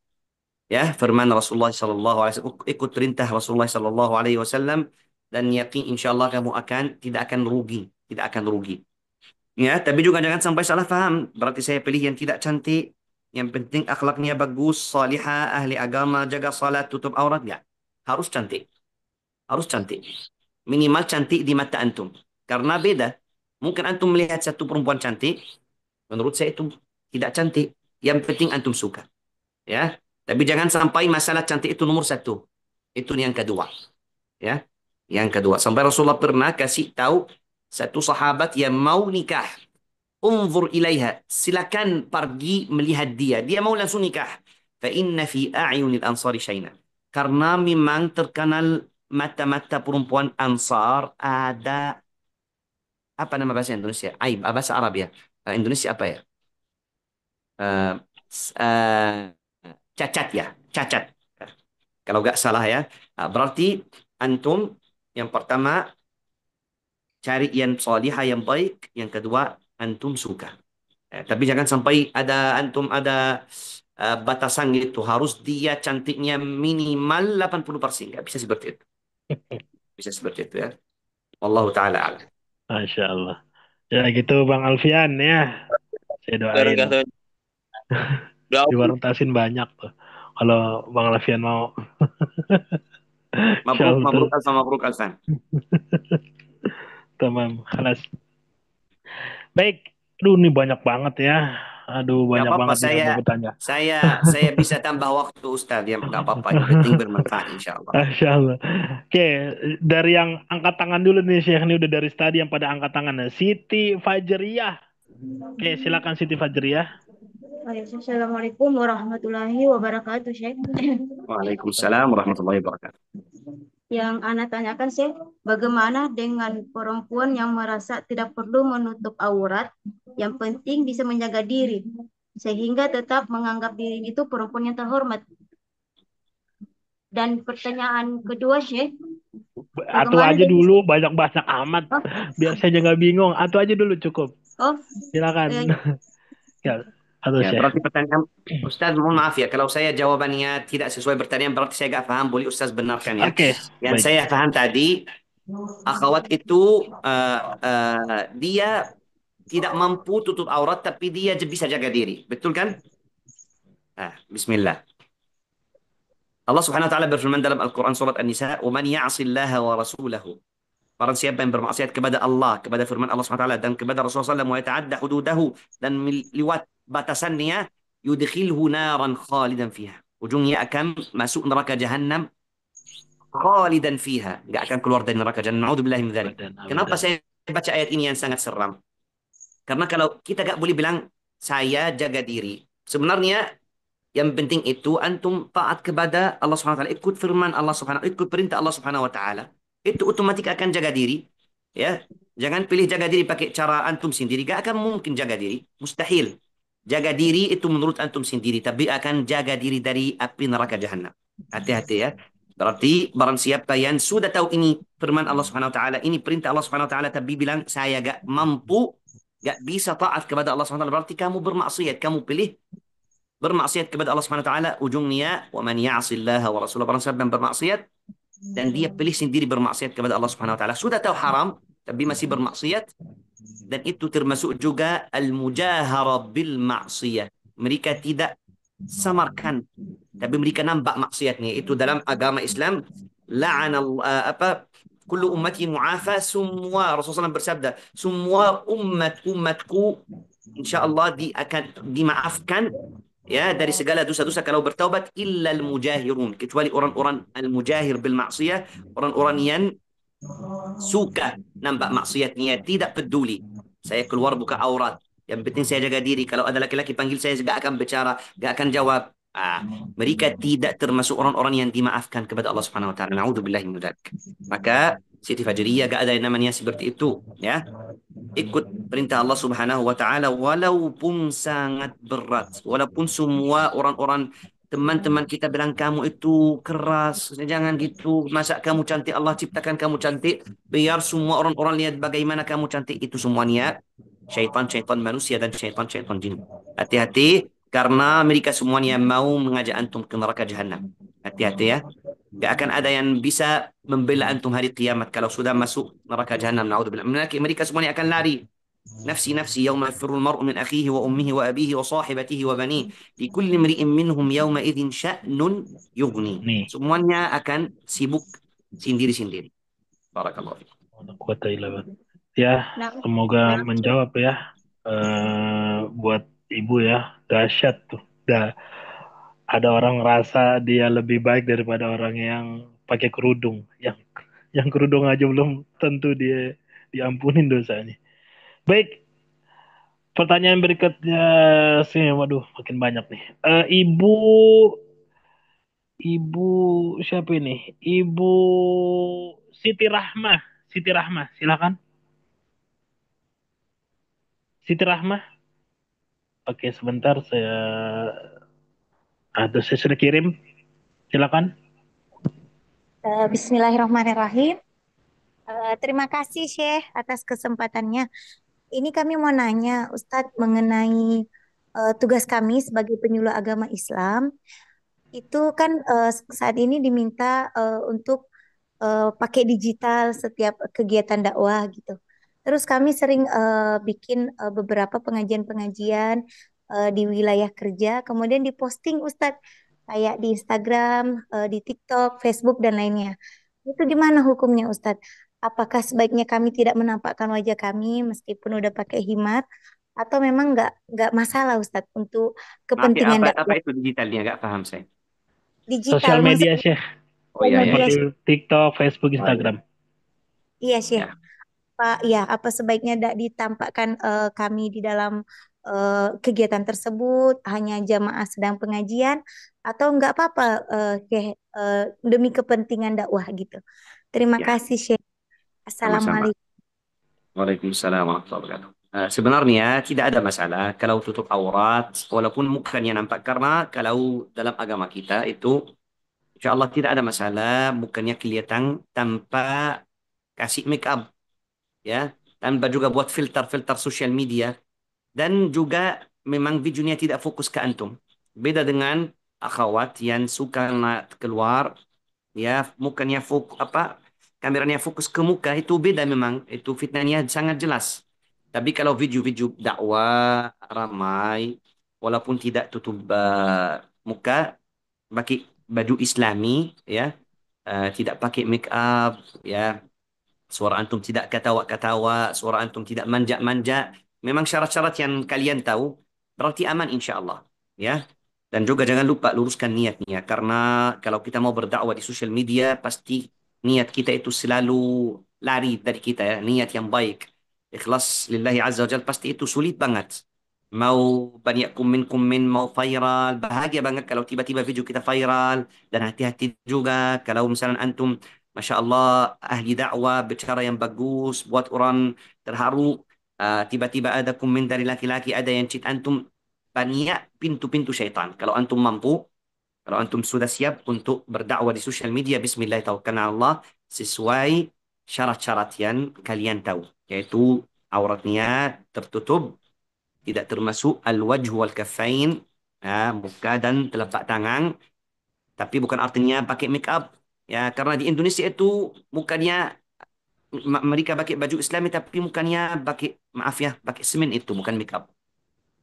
ya firman Rasulullah Sallallahu Alaihi Wasallam, ikut perintah Rasulullah Sallallahu Alaihi Wasallam, dan yakin insya Allah kamu tidak akan rugi, tidak akan rugi. Ya, tapi juga jangan sampai salah paham. Berarti saya pilih yang tidak cantik. Yang penting akhlaknya bagus, salihah, ahli agama, jaga salat, tutup aurat. Ya, harus cantik. Harus cantik. Minimal cantik di mata antum. Karena beda. Mungkin antum melihat satu perempuan cantik, menurut saya itu tidak cantik. Yang penting antum suka. Ya. Tapi jangan sampai masalah cantik itu nomor satu. Itu yang kedua. Ya. Yang kedua. Sampai Rasulullah pernah kasih tahu satu sahabat yang mau nikah. Unzur ilaiha. Silakan pergi melihat dia. Dia mau langsung nikah. Fa inna fi a'yunil ansari syai'an. Karena memang terkenal mata-mata perempuan Ansar ada apa nama bahasa Indonesia? Aib, bahasa Arab ya. Indonesia apa ya? Eh, eh, Cacat ya, cacat. Kalau nggak salah ya. Berarti antum yang pertama cari yang salihah yang baik, yang kedua antum suka. Tapi jangan sampai ada batasan gitu. Harus dia cantiknya minimal 80%. Nggak bisa seperti itu. Bisa seperti itu ya. Wallahu taala a'lam. Masya Allah. Ya gitu Bang Alfian ya. Saya doain. Wabarakatuh. Doa Di warung Tasin banyak tuh. Kalau Bang Alfian mau. Insya Mabruk, Allah tuh. mabruk Alfan, mabruk Alfan. Tamam. Khalas. Baik. Aduh ini banyak banget ya. Aduh Gak banyak apa-apa, banget yang mau bertanya. saya bisa tambah waktu Ustaz ya, gak apa-apa. Yang penting bermanfaat insya Allah. Masya Allah. Oke, dari yang angkat tangan dulu nih Syekh. Ini udah dari tadi yang pada angkat tangan. Siti Fajriyah. Oke, silakan Siti Fajriyah. Assalamualaikum warahmatullahi wabarakatuh, Syekh. Waalaikumsalam warahmatullahi wabarakatuh. Yang Ana tanyakan, Syekh, bagaimana dengan perempuan yang merasa tidak perlu menutup aurat, yang penting bisa menjaga diri, sehingga tetap menganggap diri itu perempuan yang terhormat. Dan pertanyaan kedua, Syekh, Atu bagaimana aja dengan... dulu, banyak-banyak amat. Oh, Biar saya nggak bingung. Atu aja dulu cukup. oh, Silakan. Ya, Atu Ya, Syekh. berarti pertanyaan Ustaz, mohon maaf ya, kalau saya jawabannya tidak sesuai pertanyaan, berarti saya gak paham, boleh Ustaz benarkan ya. Oke, Yang baik. saya paham tadi, akhwat itu dia tidak mampu tutup aurat, tapi dia bisa jaga diri. Betul kan? Bismillah. Allah Subhanahu wa taala berfirman dalam Al-Qur'an surat An-Nisa, "Wa man ya'sillaha wa rasulahu." Barang siapa yang bermaksiat kepada Allah, kepada firman Allah Subhanahu wa taala dan kepada Rasulullah SAW, wa yata'adda hududahu dan meliwat batasannya, yudkhilhu naran khalidan fiha. Ujungnya akan masuk neraka jahanam khalidan fiha, enggak akan keluar dari neraka jahanam. Nauzubillahi min dzalik. Abadan, Kenapa abadan. saya baca ayat ini yang sangat seram? Karena kalau kita gak boleh bilang saya jaga diri. Sebenarnya yang penting itu antum taat kepada Allah Subhanahu wa taala, ikut firman Allah Subhanahu, ikut perintah Allah Subhanahu wa taala. Itu otomatis akan jaga diri, ya. Jangan pilih jaga diri pakai cara antum sendiri, gak akan mungkin jaga diri, mustahil. Jaga diri itu menurut antum sendiri, tapi akan jaga diri dari api neraka jahanam. Hati-hati ya. Berarti barang siapa yang sudah tahu ini firman Allah Subhanahu wa taala, ini perintah Allah Subhanahu wa taala, tapi bilang saya gak mampu, gak bisa taat kepada Allah Subhanahu wa taala, berarti kamu bermaksiat, kamu pilih bermaksiat kepada Allah Subhanahu wa taala. Ujungnya wa man ya'sillaha wa rasulahu, barang siapa yang bermaksiat dan dia pilih sendiri bermaksiat kepada Allah Subhanahu wa taala, sudah tahu haram tapi masih bermaksiat, dan itu termasuk juga al-mujahara bil maksiyah. Mereka tidak samarkan tapi mereka nampak maksiatnya. Itu dalam agama Islam, la'ana apa, kullu ummati mu'afa, semua Rasulullah SAW bersabda, semua umatku insyaallah akan dimaafkan ya dari segala dosa-dosa kalau bertaubat, illa al-mujahirun, kecuali orang-orang al-mujahir bil maksiyah, orang-orang yang suka nampak maksiatnya, tidak peduli saya keluar buka aurat, yang penting saya jaga diri, kalau ada laki-laki panggil saya gak akan bicara, gak akan jawab. Mereka tidak termasuk orang-orang yang dimaafkan kepada Allah Subhanahu wa taala. Naudzubillahi min dzalik. Maka Siti Fajriyah gak ada yang namanya seperti itu, ya. Ikut perintah Allah Subhanahu wa taala walaupun sangat berat, walaupun semua orang-orang teman-teman kita bilang kamu itu keras, jangan gitu, masa kamu cantik, Allah ciptakan kamu cantik, biar semua orang-orang lihat bagaimana kamu cantik, itu semuanya syaitan-syaitan manusia dan syaitan-syaitan jin. Hati-hati karena mereka semuanya mau mengajak antum ke neraka jahanam. Hati-hati ya. Gak akan ada yang bisa membela antum hari kiamat kalau sudah masuk neraka jahanam. Naudzubillah. Mereka semuanya akan lari. Nafsi nafsi yauma yafirul mar'u min akhihi wa ummihi wa abihi wa sahibatihi wa banihi likulli imri'in minhum yauma idzin sya'nun yughni. Nih, Semuanya akan sibuk sendiri-sendiri. Barakallahu fiik. kuat ilah. Ya, Nah, semoga menjawab ya. Buat ibu ya, dahsyat tuh. Ada orang ngerasa dia lebih baik daripada orang yang pakai kerudung. Yang kerudung aja belum tentu dia diampunin dosanya. Baik, pertanyaan berikutnya sih, waduh, makin banyak nih. Ibu siapa ini? Ibu Siti Rahmah. Siti Rahmah, silakan. Siti Rahmah. Oke, sebentar saya sudah kirim. Silakan. Bismillahirrahmanirrahim. Terima kasih Syekh atas kesempatannya. Ini kami mau nanya Ustadz mengenai tugas kami sebagai penyuluh agama Islam. Itu kan saat ini diminta untuk pakai digital setiap kegiatan dakwah gitu. Terus kami sering bikin beberapa pengajian-pengajian di wilayah kerja, kemudian diposting Ustadz kayak di Instagram, di TikTok, Facebook dan lainnya. Itu gimana hukumnya Ustadz? Apakah sebaiknya kami tidak menampakkan wajah kami meskipun udah pakai himar, atau memang nggak masalah Ustadz untuk Maaf ya, kepentingan apa dakwah itu digitalnya? Gak paham saya. digital? Sosial media, Maksudnya Syekh. Oh iya, ya. media Seperti TikTok, Facebook, Oh, iya. Instagram. iya Syekh. Ya. Pak, ya, apa sebaiknya tidak ditampakkan kami di dalam kegiatan tersebut, hanya jamaah sedang pengajian, atau nggak apa-apa demi kepentingan dakwah gitu. Terima Ya, kasih, Syekh. sama-sama. Assalamualaikum. Waalaikumsalam warahmatullahi wabarakatuh. Sebenarnya tidak ada masalah kalau tutup aurat, walaupun mukanya nampak, karena kalau dalam agama kita itu, insya Allah tidak ada masalah mukanya kelihatan tanpa kasih make up, ya, tanpa juga buat filter-filter sosial media, dan juga memang videonya tidak fokus ke antum. Beda dengan akhwat yang suka keluar, ya, mukanya fokus apa, kameranya fokus ke muka, itu beda, memang itu fitnahnya sangat jelas. Tapi kalau video-video dakwah ramai walaupun tidak tutup muka, bagi baju Islami, ya, tidak pakai make up, ya, suara antum tidak ketawa-ketawa, suara antum tidak manja-manja. Memang syarat-syarat yang kalian tahu, berarti aman insya Allah. Ya. Dan juga jangan lupa luruskan niatnya. Karena kalau kita mau berdakwah di sosial media, pasti niat kita itu selalu lari dari kita ya. Niat yang baik. Ikhlas lillahi azza wa jalla pasti itu sulit banget. Mau banyak komen-komen, mau viral. Bahagia banget kalau tiba-tiba video kita viral. Dan hati-hati juga kalau misalnya antum Masya Allah, ahli dakwah bicara yang bagus, buat orang terharu. Tiba-tiba ada komen dari laki-laki, ada yang cheat antum, banyak pintu-pintu syaitan. Kalau antum sudah siap untuk berdakwah di sosial media, Bismillah tawakkalna ala Allah, sesuai syarat-syarat yang kalian tahu, yaitu auratnya tertutup, tidak termasuk al-wajh wal kafain, muka dan telapak tangan, tapi bukan artinya pakai make up. Ya, karena di Indonesia itu bukannya mereka pakai baju Islami tapi bukannya pakai, maaf ya, pakai semen, itu bukan make up.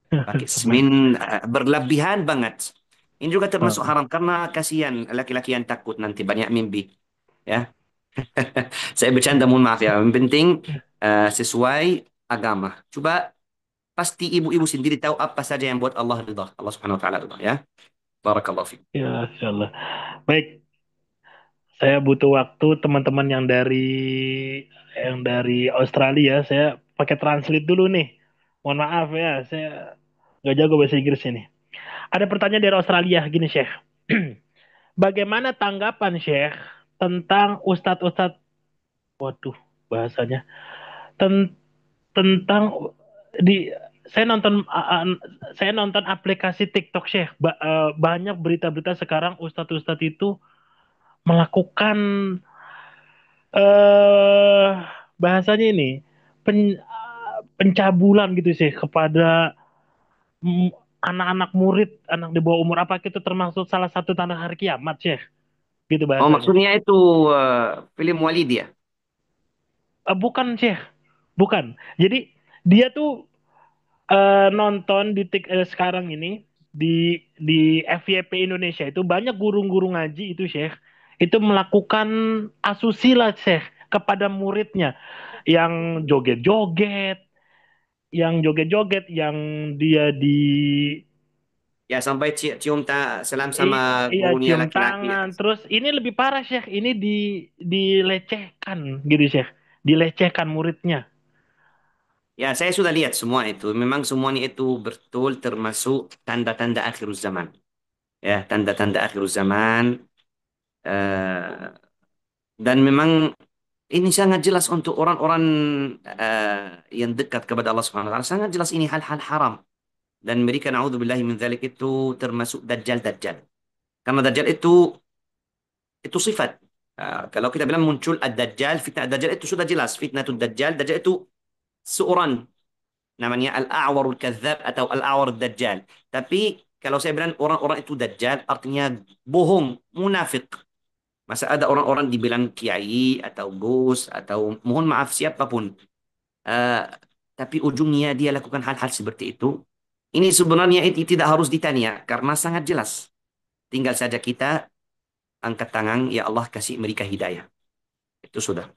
Pakai Semen. semen berlebihan banget. Ini juga termasuk Oh, haram karena kasihan laki-laki yang takut nanti banyak mimpi. Ya, saya bercanda, mohon maaf ya. Yang penting sesuai agama. Coba pasti ibu-ibu sendiri tahu apa saja yang buat Allah ridha, Allah Subhanahu wa taala ridha ya. Barakallahu fiik. ya, insyaallah. Baik, saya butuh waktu teman-teman yang dari Australia, saya pakai translate dulu nih. Mohon maaf ya, saya nggak jago bahasa Inggris ini. Ada pertanyaan dari Australia, gini Syekh. Bagaimana tanggapan Syekh tentang ustadz-ustadz, waduh bahasanya, ten- tentang di saya nonton saya nonton aplikasi TikTok Syekh. Banyak berita-berita sekarang ustadz-ustadz itu melakukan eh bahasanya ini pencabulan gitu sih kepada mm, anak-anak murid, anak di bawah umur. Apa itu termasuk salah satu tanda hari kiamat Syekh? Gitu Oh, bahasanya. maksudnya itu film Walid ya? Bukan Syekh, bukan. Jadi dia tuh nonton sekarang ini di FYP Indonesia itu banyak guru-guru ngaji itu Syekh itu melakukan asusila Syekh kepada muridnya yang joget-joget, yang dia di Ya, sampai cium salam sama iya gurunya cium laki-laki ya. tangan. Terus ini lebih parah Syekh, ini dilecehkan gitu Syekh, dilecehkan muridnya. Ya, saya sudah lihat semua itu. Memang semuanya itu betul termasuk tanda-tanda akhir zaman. Ya, tanda-tanda akhir zaman. eh, dan memang ini sangat jelas untuk orang-orang yang dekat kepada Allah Subhanahu wa taala. Sangat jelas ini hal-hal haram. Dan mereka naudzubillahi min dzalik itu termasuk dajjal-dajjal. Karena dajjal itu sifat. Kalau kita bilang muncul ad-dajjal, fitnah ad-dajjal itu sudah jelas. Fitnatul dajjal, dajjal itu seorang, namanya al-a'warul kadzab atau al-a'war dajjal. Tapi kalau saya bilang orang-orang itu dajjal, artinya bohong, munafik. Masa ada orang-orang dibilang kiai atau gus atau mohon maaf siapapun. Eh, tapi ujungnya dia lakukan hal-hal seperti itu. Ini sebenarnya itu tidak harus ditanya karena sangat jelas. Tinggal saja kita angkat tangan, ya Allah kasih mereka hidayah. Itu sudah.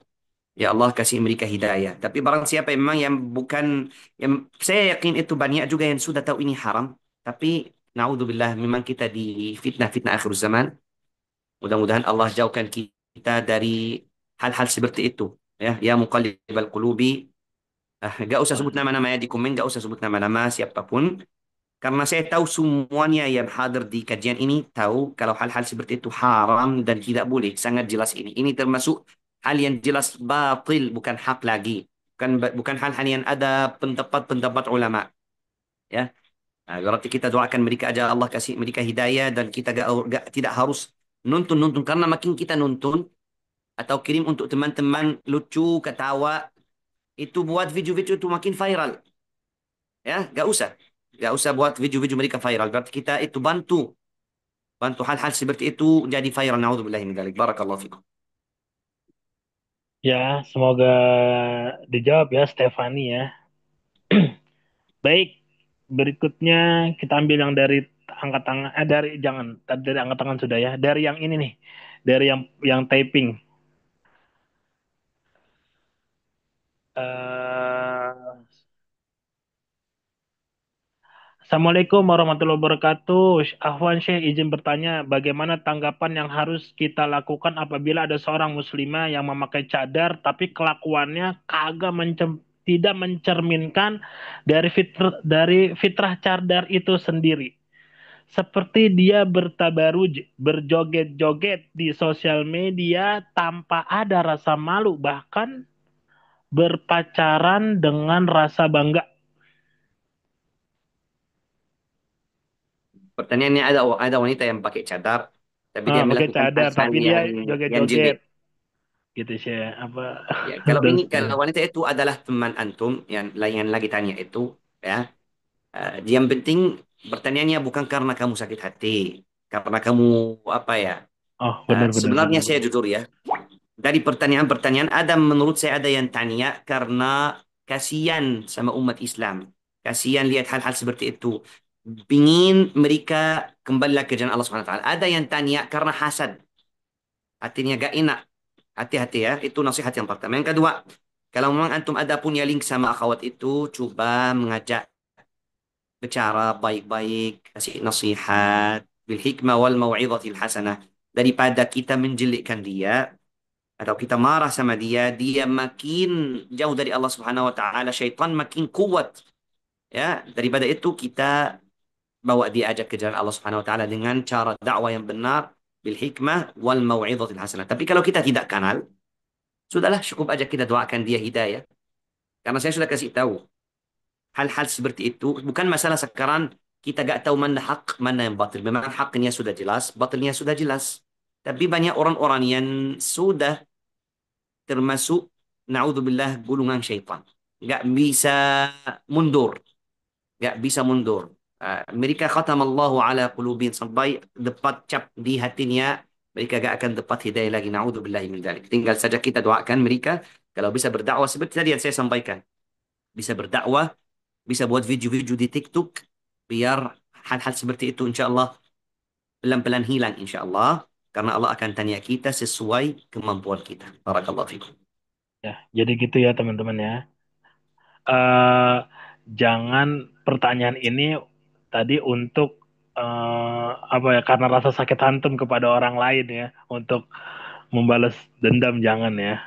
Ya Allah kasih mereka hidayah. Tapi barang siapa memang yang bukan, yang saya yakin itu banyak juga yang sudah tahu ini haram. Tapi naudzubillah memang kita di fitnah-fitnah akhir zaman. Mudah-mudahan Allah jauhkan kita dari hal-hal seperti itu. Ya muqallibal qulubi. Gak usah sebut nama-nama ya di komen, gak usah sebut nama-nama siapapun. Karena saya tahu semuanya yang hadir di kajian ini tahu kalau hal-hal seperti itu haram dan tidak boleh. Sangat jelas ini. Ini termasuk hal yang jelas batil, bukan hak lagi. Bukan hal-hal yang ada pendapat-pendapat ulama. Ya, berarti kita doakan mereka aja Allah kasih mereka hidayah dan kita tidak harus nonton-nonton karena makin kita nonton atau kirim untuk teman-teman lucu, ketawa, itu buat video-video itu makin viral. Ya, gak usah buat video-video mereka viral. Berarti kita itu bantu hal-hal seperti itu jadi viral. Naudzubillahi min dzalik. Barakallahu fikum. Ya, semoga dijawab ya Stefani ya. Baik, berikutnya kita ambil yang dari angkat tangan, dari jangan, dari angkat tangan sudah ya. Dari yang ini nih, dari yang typing. Eh, Assalamualaikum warahmatullahi wabarakatuh. Ahwan Syekh izin bertanya, bagaimana tanggapan yang harus kita lakukan apabila ada seorang muslimah yang memakai cadar tapi kelakuannya tidak mencerminkan dari fitrah cadar itu sendiri. Seperti dia bertabaruj, berjoget-joget di sosial media tanpa ada rasa malu, bahkan berpacaran dengan rasa bangga. Pertanyaannya ada wanita yang pakai cadar, tapi dia Pakai melakukan cadar, hal-hal tapi dia yang joget-joget, jilid. gitu sih, apa Ya, dan kalau sebagainya. wanita itu adalah teman antum yang lagi tanya itu, ya, yang penting pertanyaannya bukan karena kamu sakit hati, karena kamu apa ya? Oh, benar-benar Sebenarnya benar saya benar. jujur ya, dari pertanyaan-pertanyaan ada menurut saya ada yang tanya karena kasihan sama umat Islam, kasihan lihat hal-hal seperti itu, ingin mereka kembali lagi ke jalan Allah Subhanahu Wa Taala. Ada yang tanya karena hasad, hatinya gak enak. Hati-hati ya, itu nasihat yang pertama. Yang kedua, kalau memang antum ada punya link sama akhwat itu, coba mengajak bicara baik-baik, kasih nasihat, bil hikmah wal mau'izatil hasanah. Daripada kita menjelekkan dia, atau kita marah sama dia, dia makin jauh dari Allah Subhanahu wa taala, syaitan makin kuat. Ya, daripada itu kita bawa dia ajak ke jalan Allah Subhanahu wa taala dengan cara dakwah yang benar, bil hikmah wal mau'izatil hasanah. Tapi kalau kita tidak kenal, sudahlah cukup aja kita doakan dia hidayah. Karena saya sudah kasih tahu, hal-hal seperti itu bukan masalah sekarang kita gak tahu mana hak, mana yang batil. Memang haknya sudah jelas, batilnya sudah jelas. Tapi banyak orang-orang yang sudah termasuk naudzubillah gulungan syaitan. Gak bisa mundur, gak bisa mundur. Mereka khatamallahu ala qulubin sampai dapat cap di hatinya, mereka gak akan dapat hidayah lagi. Naudzubillah min dzalik. Tinggal saja kita doakan mereka kalau bisa berdakwah seperti tadi yang saya sampaikan. Bisa berdakwah, bisa buat video-video di TikTok biar hal-hal seperti itu insya Allah pelan-pelan hilang insya Allah karena Allah akan tanya kita sesuai kemampuan kita. Barakallahu fikum. Ya, jadi gitu ya teman-teman ya. eh Jangan pertanyaan ini tadi untuk apa ya, karena rasa sakit antum kepada orang lain ya, untuk membalas dendam, jangan ya.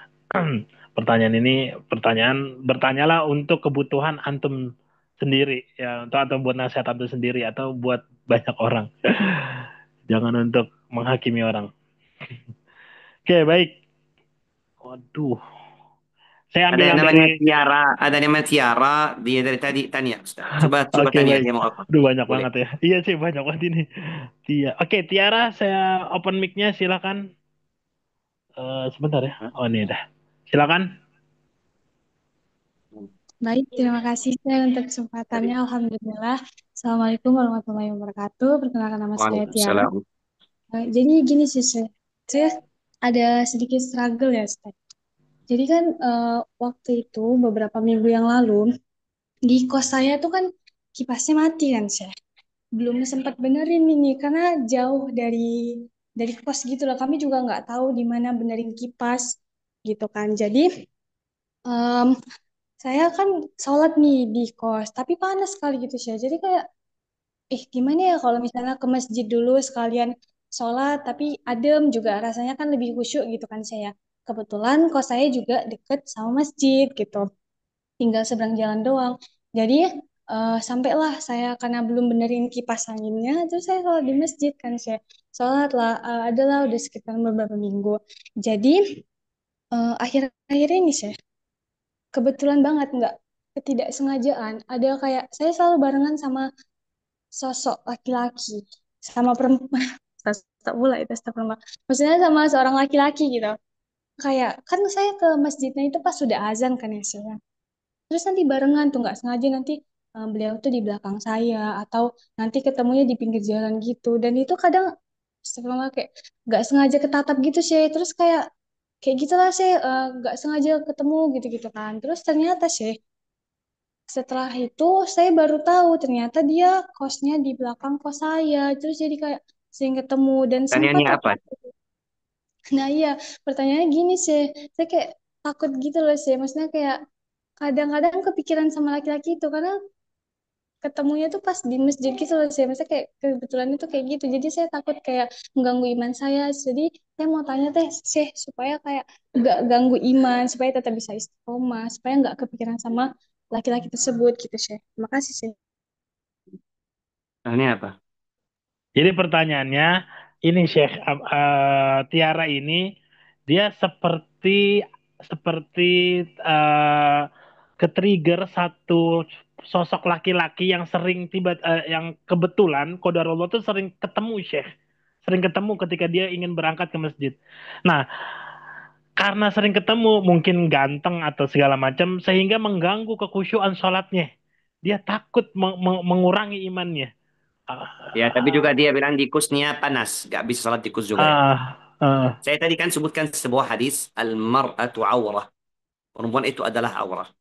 Pertanyaan ini bertanyalah untuk kebutuhan antum sendiri ya, untuk atau buat nasihat antum sendiri atau buat banyak orang. Jangan untuk menghakimi orang. Oke, baik. Waduh, saya Ada ambil yang yang namanya dari. Tiara, ada yang namanya Tiara, dia dari tadi tanya Ustaz. Coba Oke, tanya baik. dia mau apa. Aduh, banyak Boleh. banget ya. Iya sih, banyak banget ini. Iya. Oke, Tiara, saya open mic-nya, silakan. Sebentar ya. Hah? Oh, ini dah. Silakan. Baik, terima kasih saya untuk kesempatannya. Tadi. Alhamdulillah. Assalamualaikum warahmatullahi wabarakatuh. Perkenalkan nama saya Tiara. Waalaikumsalam. Jadi gini sih, saya ada sedikit struggle ya, Ustaz. Jadi kan waktu itu beberapa minggu yang lalu di kos saya tuh kan kipasnya mati kan, saya belum sempat benerin ini karena jauh dari kos gitu loh. Kami juga nggak tahu di mana benerin kipas gitu kan. Jadi em, saya kan sholat nih di kos, tapi panas sekali gitu sih. Jadi kayak, gimana ya kalau misalnya ke masjid dulu sekalian sholat, tapi adem juga rasanya kan lebih khusyuk gitu kan saya. Kebetulan kos saya juga deket sama masjid gitu, tinggal seberang jalan doang. Jadi sampailah saya karena belum benerin kipas anginnya, terus saya sholat di masjid kan saya. Sholat lah, adalah udah sekitar beberapa minggu. Jadi akhir-akhir ini saya kebetulan banget nggak ketidaksengajaan ada kayak saya selalu barengan sama sosok laki-laki sama perempuan sosok pula itu sosok perempuan maksudnya sama seorang laki-laki gitu kayak kan saya ke masjidnya itu pas sudah azan kan ya saya terus nanti barengan tuh nggak sengaja nanti beliau tuh di belakang saya atau nanti ketemunya di pinggir jalan gitu dan itu kadang astagfirullah kayak nggak sengaja ketatap gitu sih terus kayak kayak gitulah sih nggak sengaja ketemu gitu-gitu kan terus ternyata sih setelah itu saya baru tahu ternyata dia kosnya di belakang kos saya. Terus jadi kayak sering ketemu dan sempat Pertanyaannya aku. apa? Nah iya, pertanyaannya gini sih, saya kayak takut gitu loh sih. Maksudnya kayak kadang-kadang kepikiran sama laki-laki itu karena ketemunya tuh pas di masjid gitu loh sih. Maksudnya kayak kebetulan itu kayak gitu. Jadi saya takut kayak mengganggu iman saya. Jadi saya mau tanya teh sih supaya kayak nggak ganggu iman, supaya tetap bisa istiqomah, supaya nggak kepikiran sama laki-laki tersebut gitu sih. Terima kasih sih. Ini apa? Jadi pertanyaannya, ini Syekh Tiara ini dia seperti seperti ke-trigger satu sosok laki-laki yang sering yang kebetulan qadarullah tuh sering ketemu Syekh. Sering ketemu ketika dia ingin berangkat ke masjid. Nah, karena sering ketemu, mungkin ganteng atau segala macam, sehingga mengganggu kekhusyuan sholatnya. Dia takut mengurangi imannya. Ya, tapi juga dia bilang tikusnya panas, nggak bisa salat tikus juga ya. Ah, ah, Saya tadi kan sebutkan sebuah hadis, al-mar'atu awrah. Perempuan itu adalah aurah.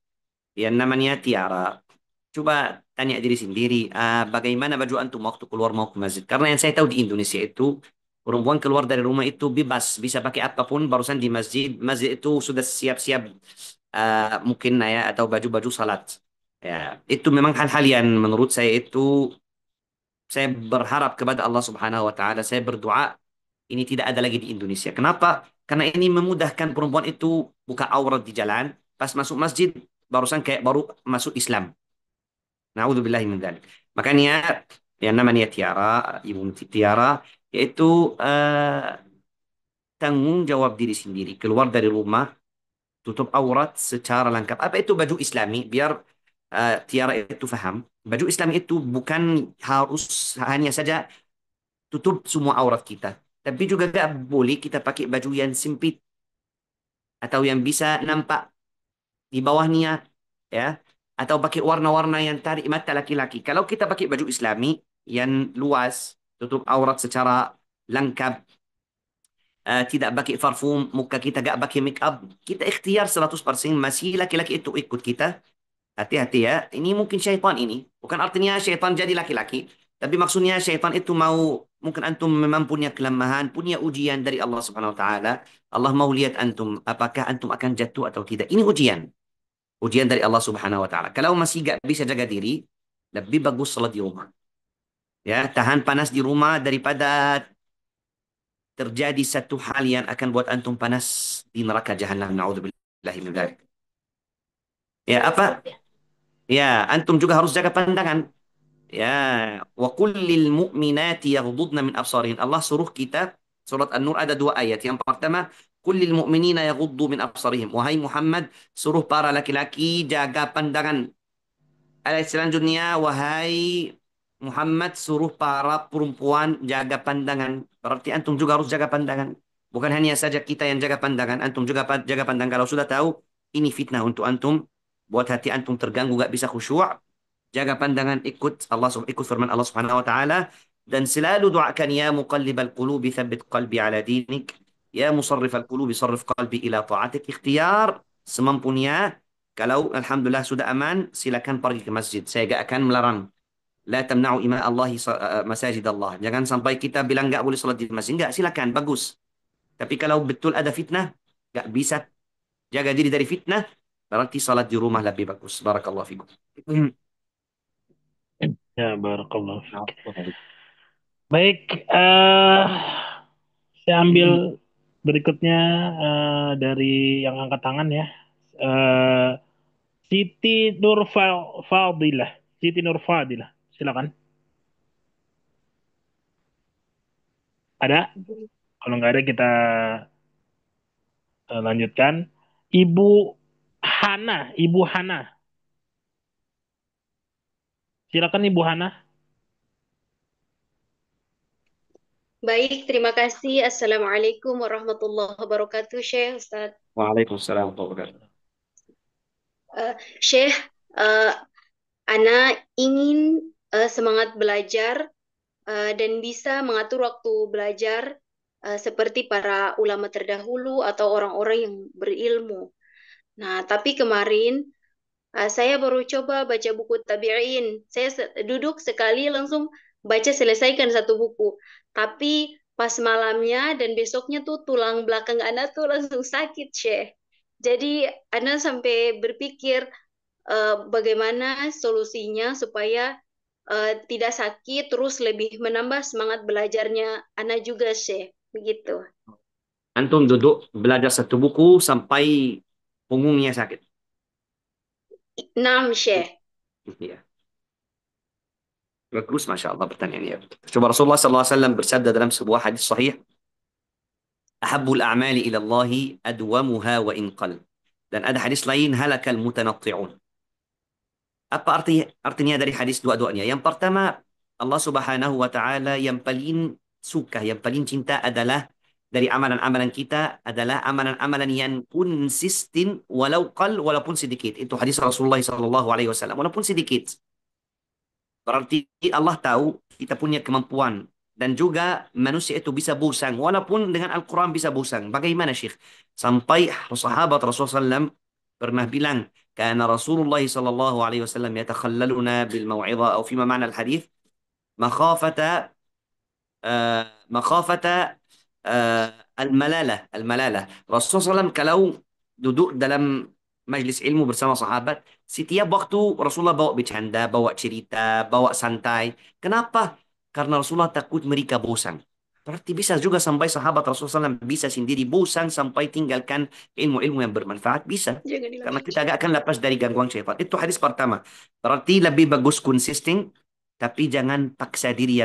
Yang namanya tiara. Coba tanya diri sendiri, bagaimana baju antum waktu keluar mau ke masjid? Karena yang saya tahu di Indonesia itu, perempuan keluar dari rumah itu bebas, bisa pakai apapun, barusan di masjid, masjid itu sudah siap-siap, mungkin ya, atau baju-baju salat. Ya, itu memang hal-hal yang menurut saya itu, saya berharap kepada Allah Subhanahu Wa Taala, saya berdoa ini tidak ada lagi di Indonesia. Kenapa? Karena ini memudahkan perempuan itu buka aurat di jalan, pas masuk masjid, barusan kayak baru masuk Islam. Naudzubillahi min dzalik. Makanya yang namanya tiara, ibu tiara, yaitu tanggung jawab diri sendiri. Keluar dari rumah, tutup aurat secara lengkap. Apa itu baju Islami? Biar tiara itu faham. Baju Islami itu bukan harus hanya saja tutup semua aurat kita. Tapi juga gak boleh kita pakai baju yang sempit atau yang bisa nampak di bawahnya, ya, atau pakai warna-warna yang tarik mata laki-laki. Kalau kita pakai baju Islami yang luas, tutup aurat secara lengkap, tidak pakai parfum, muka kita gak pakai make up, kita ikhtiar 100% masih laki-laki itu ikut kita. Hati-hati ya, ini mungkin syaitan ini. Bukan artinya syaitan jadi laki-laki, tapi maksudnya syaitan itu mau, mungkin antum memang punya kelemahan, punya ujian dari Allah Subhanahu wa taala. Allah mau lihat antum, apakah antum akan jatuh atau tidak. Ini ujian. Ujian dari Allah Subhanahu wa taala. Kalau masih gak bisa jaga diri, lebih bagus salat di rumah. Ya, tahan panas di rumah daripada terjadi satu hal yang akan buat antum panas di neraka jahanam. Nauzubillahi min dzalik. Ya, apa? Ya, antum juga harus jaga pandangan. Ya, wa kullil mu'minati yaghdudna min absarihin. Allah suruh kita, surat An-Nur ada dua ayat. Yang pertama, kullil mu'minina yaghuddu min absarihim. Wahai Muhammad, suruh para laki-laki jaga pandangan. Ayat selanjutnya, wahai Muhammad, suruh para perempuan jaga pandangan. Berarti antum juga harus jaga pandangan. Bukan hanya saja kita yang jaga pandangan, antum juga jaga pandangan. Kalau sudah tahu, ini fitnah untuk antum. Buat hati antum terganggu, gak bisa khusyuk. Jaga pandangan, ikut firman Allah Subhanahu wa taala dan selalu doakan ya muqallibal qulubi tsabbit qalbi ala dinik, ya musarrifal qulubi sarrif qalbi ila ta'atik. Ikhtiar semampunya. Kalau alhamdulillah sudah aman, silakan pergi ke masjid. Saya gak akan melarang. La tamna'u ima Allah masajid Allah. Jangan sampai kita bilang gak boleh salat di masjid. Enggak, silakan, bagus. Tapi kalau betul ada fitnah, gak bisa jaga diri dari fitnah, berarti salat di rumah lebih bagus. Barakallahu fikum. ya barakallah. Baik, saya ambil berikutnya dari yang angkat tangan ya. Eh, Siti Fadilah. Siti Fadilah. Silakan. Ada? Kalau nggak ada kita lanjutkan. Ibu Ibu Hana. Silakan Ibu Hana. Baik, terima kasih. Assalamualaikum warahmatullahi wabarakatuh, Syekh, Ustaz. Waalaikumsalam warahmatullahi wabarakatuh. Syekh, uh, Ana ingin semangat belajar dan bisa mengatur waktu belajar seperti para ulama terdahulu atau orang-orang yang berilmu. Nah, tapi kemarin Saya baru coba baca buku Tabi'in. Saya duduk sekali langsung baca selesaikan satu buku. Tapi pas malamnya dan besoknya tuh tulang belakang anak tuh langsung sakit, Syekh. Jadi Ana sampai berpikir bagaimana solusinya supaya tidak sakit terus lebih menambah semangat belajarnya Ana juga, Syekh. Begitu. Antum duduk belajar satu buku sampai punggungnya sakit. Naam, Syekh. Ya. Bagus, Masya Allah pertanyaannya. Coba Rasulullah SAW bersabda dalam sebuah hadis sahih, Ahabbul a'mali ila Allahi adwamuha wa in qal. Dan ada hadis lain, halakal mutanatti'un. Apa artinya dari hadis dua-duanya? Yang pertama, Allah Subhanahu wa taala yang paling suka, yang paling cinta adalah dari amalan-amalan kita adalah amalan-amalan yang konsisten walaupun sedikit. Itu hadis Rasulullah sallallahu alaihi wasallam, walaupun sedikit. Berarti Allah tahu kita punya kemampuan dan juga manusia itu bisa bosan walaupun dengan Al-Quran bisa bosan. Bagaimana Syekh? Sampai sahabat Rasulullah SAW pernah bilang, karena Rasulullah sallallahu alaihi wasallam yatakhallaluna bil mau'izah atau fima ma'na al-hadis makhafata makhafata uh, al-malalah. Rasulullah SAW kalau duduk dalam majlis ilmu bersama sahabat, setiap waktu Rasulullah bawa bercanda, bawa cerita, bawa santai. Kenapa? Karena Rasulullah takut mereka bosan. Berarti bisa juga sampai sahabat Rasulullah SAW bisa sendiri bosan sampai tinggalkan ilmu-ilmu yang bermanfaat. Bisa. Jangan Karena dilanjut. kita agak akan lepas dari gangguan syaitan. Itu hadis pertama. Berarti lebih bagus konsisten, tapi jangan paksa diri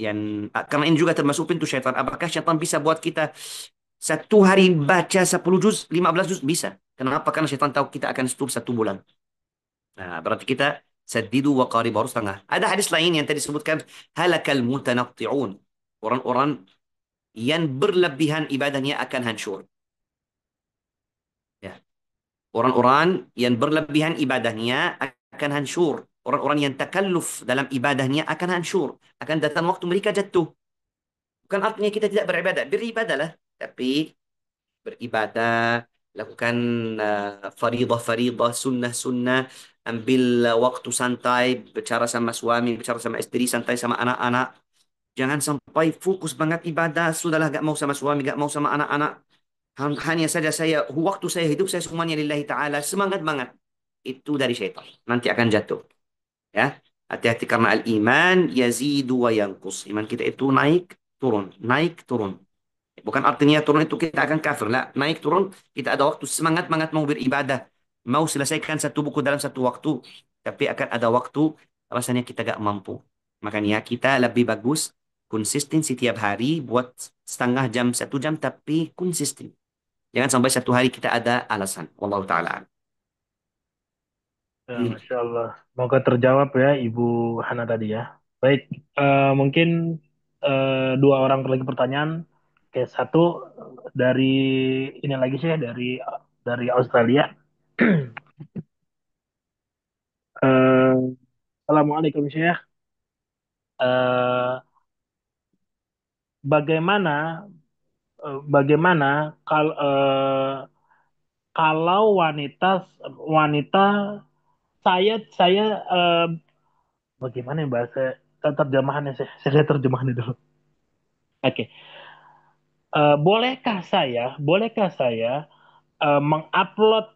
karena ini juga termasuk pintu syaitan. Apakah syaitan bisa buat kita satu hari baca 10 juz, 15 juz? Bisa. Kenapa? Karena syaitan tahu kita akan stop satu bulan. Nah, berarti kita sadidu wa qarib harus tengah. Ada hadis lain yang tadi disebutkan halakal mutanatti'un. Orang-orang yang berlebihan ibadahnya akan hancur. Ya. Orang-orang yang berlebihan ibadahnya akan hancur. Orang-orang yang takalluf dalam ibadahnya akan hancur. Akan datang waktu mereka jatuh. Bukan artinya kita tidak beribadah. Beribadahlah. Tapi beribadah, lakukan faridah-faridah, sunnah-sunnah, ambil waktu santai, bicara sama suami, bicara sama istri, santai sama anak-anak. Jangan sampai fokus banget ibadah, sudahlah gak mau sama suami, gak mau sama anak-anak. Hanya saja waktu saya hidup, saya semuanya lillahi ta'ala, semangat banget. Itu dari syaitan. Nanti akan jatuh. Ya, hati-hati karena al-iman yazidu wa yanqus. Iman kita itu naik, turun, naik, turun. Bukan artinya turun itu kita akan kafir. Lah, naik turun kita ada waktu semangat-mangat mau beribadah. Mau selesaikan satu buku dalam satu waktu. Tapi akan ada waktu rasanya kita gak mampu. Makanya kita lebih bagus konsisten setiap hari buat setengah jam, satu jam tapi konsisten. Jangan sampai satu hari kita ada alasan. Wallahu ta'ala. Ya, Masya Allah. Semoga terjawab ya Ibu Hana tadi ya. Baik, mungkin dua orang lagi pertanyaan. Oke, satu dari ini lagi sih dari Australia. Eh, Assalamualaikum Syekh. Eh, bagaimana bagaimana kalau wanita wanita saya bagaimana ya bahasa terjemahannya saya lihat terjemahannya dulu. Oke. Bolehkah saya mengupload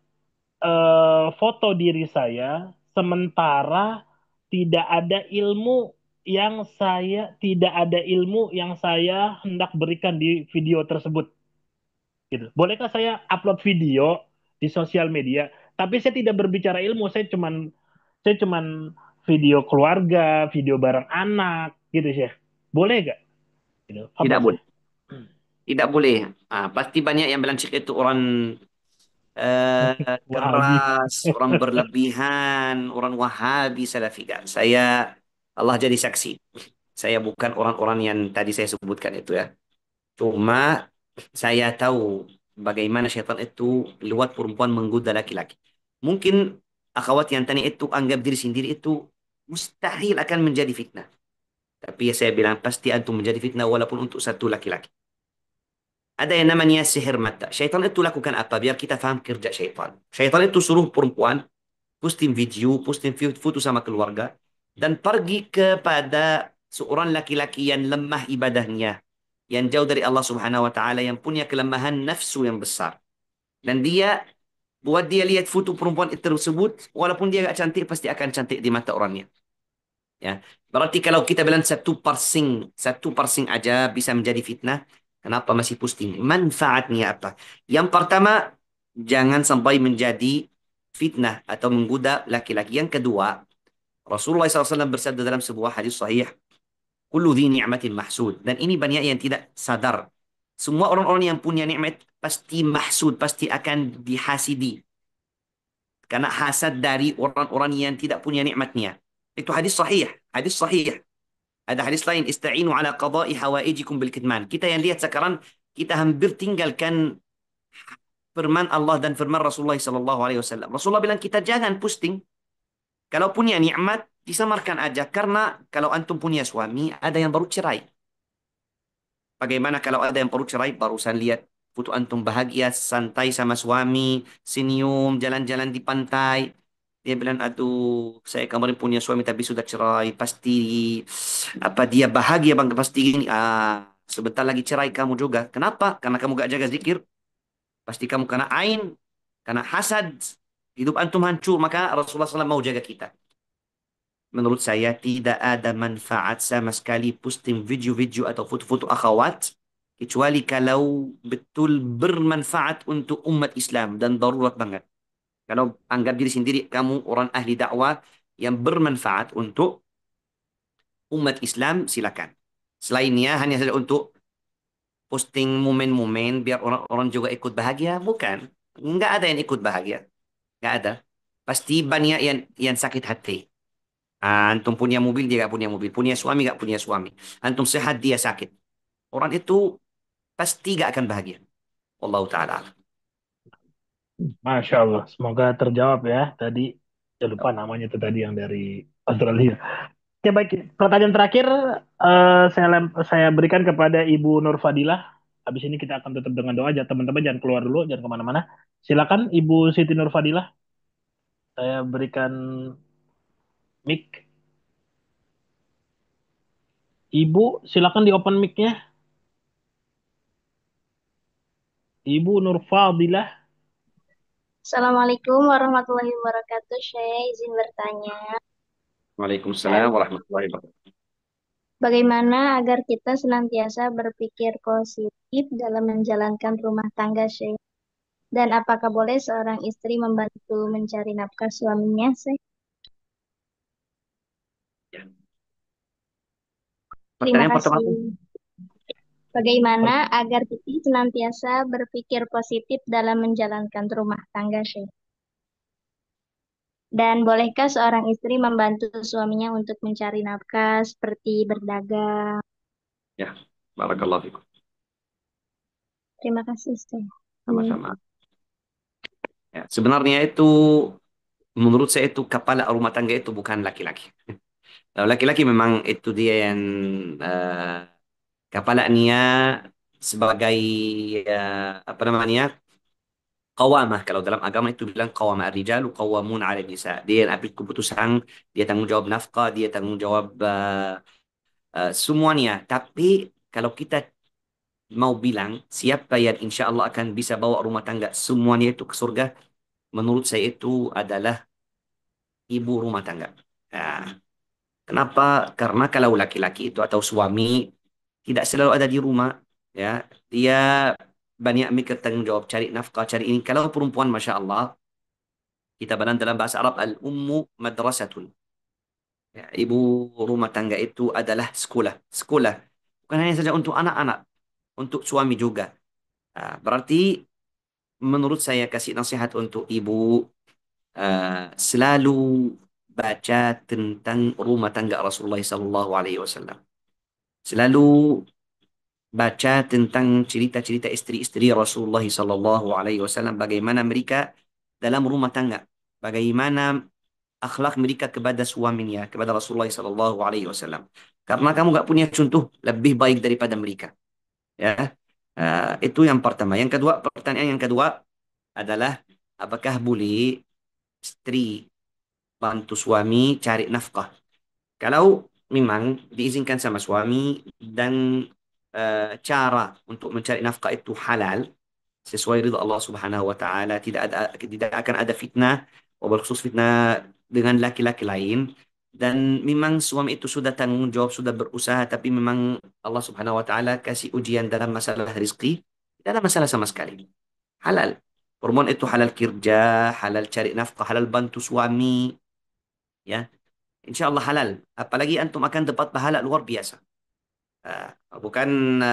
foto diri saya sementara tidak ada ilmu yang saya hendak berikan di video tersebut gitu. Bolehkah saya upload video di sosial media tapi saya tidak berbicara ilmu, saya cuman video keluarga, video bareng anak gitu sih. Boleh gak? Gitu. Apa Tidak sih? boleh. Tidak boleh. Pasti banyak yang bilang itu orang Wahabi. keras, orang berlebihan, orang Wahabi, Salafi. Kan. Allah jadi saksi. Saya bukan orang-orang yang tadi saya sebutkan itu ya. Cuma saya tahu bagaimana syaitan itu lewat perempuan menggoda laki-laki. Mungkin akhwat yang tadi itu anggap diri sendiri itu mustahil akan menjadi fitnah. Tapi saya bilang pasti antum menjadi fitnah walaupun untuk satu laki-laki. Ada yang namanya sihir mata. Syaitan itu lakukan apa? Biar kita faham kerja syaitan. Syaitan itu suruh perempuan posting video, posting foto sama keluarga, dan pergi kepada seorang laki-laki yang lemah ibadahnya, yang jauh dari Allah Subhanahu wa taala, yang punya kelemahan nafsu yang besar. Dan dia buat dia lihat foto perempuan itu tersebut, walaupun dia gak cantik, pasti akan cantik di mata orangnya. Ya, berarti kalau kita bilang satu parsing aja bisa menjadi fitnah, kenapa masih posting? Manfaatnya apa? Yang pertama, jangan sampai menjadi fitnah atau menggoda laki-laki. Yang kedua, Rasulullah SAW bersabda dalam sebuah hadis sahih, kullu dhi ni'matin mahsud. Dan ini banyak yang tidak sadar. Semua orang-orang yang punya nikmat pasti mahsud, pasti akan dihasidi. Karena hasad dari orang-orang yang tidak punya nikmatnya. Itu hadis sahih, hadis sahih. Ada hadis lain, ista'inu ala qada'i hawaijikum bil kitman. Kita yang lihat sekarang, kita hampir tinggalkan firman Allah dan firman Rasulullah SAW. Rasulullah bilang kita jangan posting. Kalau punya nikmat, disamarkan aja. Karena kalau antum punya suami, ada yang baru cerai. Bagaimana kalau ada yang baru cerai, barusan lihat foto antum bahagia, santai sama suami, senyum, jalan-jalan di pantai. Dia bilang, aduh, saya kemarin punya suami tapi sudah cerai. Pasti apa dia bahagia bang? Pasti gini. Sebentar lagi cerai kamu juga. Kenapa? Karena kamu gak jaga zikir. Pasti kamu kena ain, kena hasad. Hidup antum hancur. Maka Rasulullah SAW mau jaga kita. Menurut saya tidak ada manfaat sama sekali posting video-video atau foto-foto akhwat kecuali kalau betul bermanfaat untuk umat Islam dan darurat banget. Kalau anggap diri sendiri kamu orang ahli dakwah yang bermanfaat untuk umat Islam, silakan. Selainnya hanya saja untuk posting momen-momen biar orang-orang juga ikut bahagia, bukan. Nggak ada yang ikut bahagia. Nggak ada. Pasti banyak yang sakit hati. Antum punya mobil, dia gak punya mobil. Punya suami, gak punya suami. Antum sehat, dia sakit. Orang itu pasti gak akan bahagia. Wallahu ta'ala. Masya Allah, semoga terjawab ya. Tadi, ya lupa namanya itu tadi yang dari Australia. Oke, baik. Pertanyaan terakhir saya berikan kepada Ibu Nur Fadilah. Habis ini kita akan tutup dengan doa aja. Teman-teman jangan keluar dulu, jangan kemana-mana. Silakan Ibu Siti Nur Fadilah. Saya berikan mic. Ibu, silakan di open mic-nya. Ibu Nur Fadilah. Assalamualaikum warahmatullahi wabarakatuh. Saya izin bertanya, Waalaikumsalam warahmatullahi wabarakatuh. bagaimana agar kita senantiasa berpikir positif dalam menjalankan rumah tangga, Syekh? Dan apakah boleh seorang istri membantu mencari nafkah suaminya, Syekh? Ya. Terima Pertanyaan pertama. kasih. Bagaimana agar kita senantiasa berpikir positif dalam menjalankan rumah tangga, Syekh? Dan bolehkah seorang istri membantu suaminya untuk mencari nafkah seperti berdagang? Ya, barakallahu fikum. Terima kasih, Syekh. Sama-sama. Ya, sebenarnya itu menurut saya itu kepala rumah tangga itu bukan laki-laki. Kalau laki-laki memang itu dia yang kepalanya sebagai apa namanya, qawamah. Kalau dalam agama itu bilang qawamah, ar-rijalu qawamun 'ala nisa. Dia yang ambil keputusan, dia tanggung jawab nafkah, dia tanggung jawab semuanya. Tapi kalau kita mau bilang siapa yang insya Allah akan bisa bawa rumah tangga semuanya itu ke surga, menurut saya itu adalah ibu rumah tangga. Nah, kenapa? Karena kalau laki-laki itu atau suami tidak selalu ada di rumah, ya, dia banyak mikir tanggung jawab, cari nafkah, cari ini. Kalau perempuan, masya Allah, kita bilang dalam bahasa Arab, al-ummu madrasatun. Ya, ibu rumah tangga itu adalah sekolah. Sekolah. Bukan hanya saja untuk anak-anak, untuk suami juga. Berarti menurut saya kasih nasihat untuk ibu, selalu baca tentang rumah tangga Rasulullah SAW. Selalu baca tentang cerita-cerita istri-istri Rasulullah SAW, bagaimana mereka dalam rumah tangga, bagaimana akhlak mereka kepada suaminya, kepada Rasulullah SAW. Karena kamu gak punya contoh lebih baik daripada mereka. Ya, itu yang pertama. Yang kedua, pertanyaan yang kedua adalah apakah boleh istri bantu suami cari nafkah. Kalau memang diizinkan sama suami dan cara untuk mencari nafkah itu halal sesuai ridha Allah Subhanahu wa taala, tidak akan ada fitnah, wabal khusus fitnah dengan laki-laki lain, dan memang suami itu sudah tanggung jawab, sudah berusaha, tapi memang Allah Subhanahu wa taala kasih ujian dalam masalah rizki, tidak ada masalah sama sekali. Halal. Perempuan itu halal kerja, halal cari nafkah, halal bantu suami, ya. Insya Allah halal. Apalagi antum akan dapat pahala luar biasa. Ah, bukan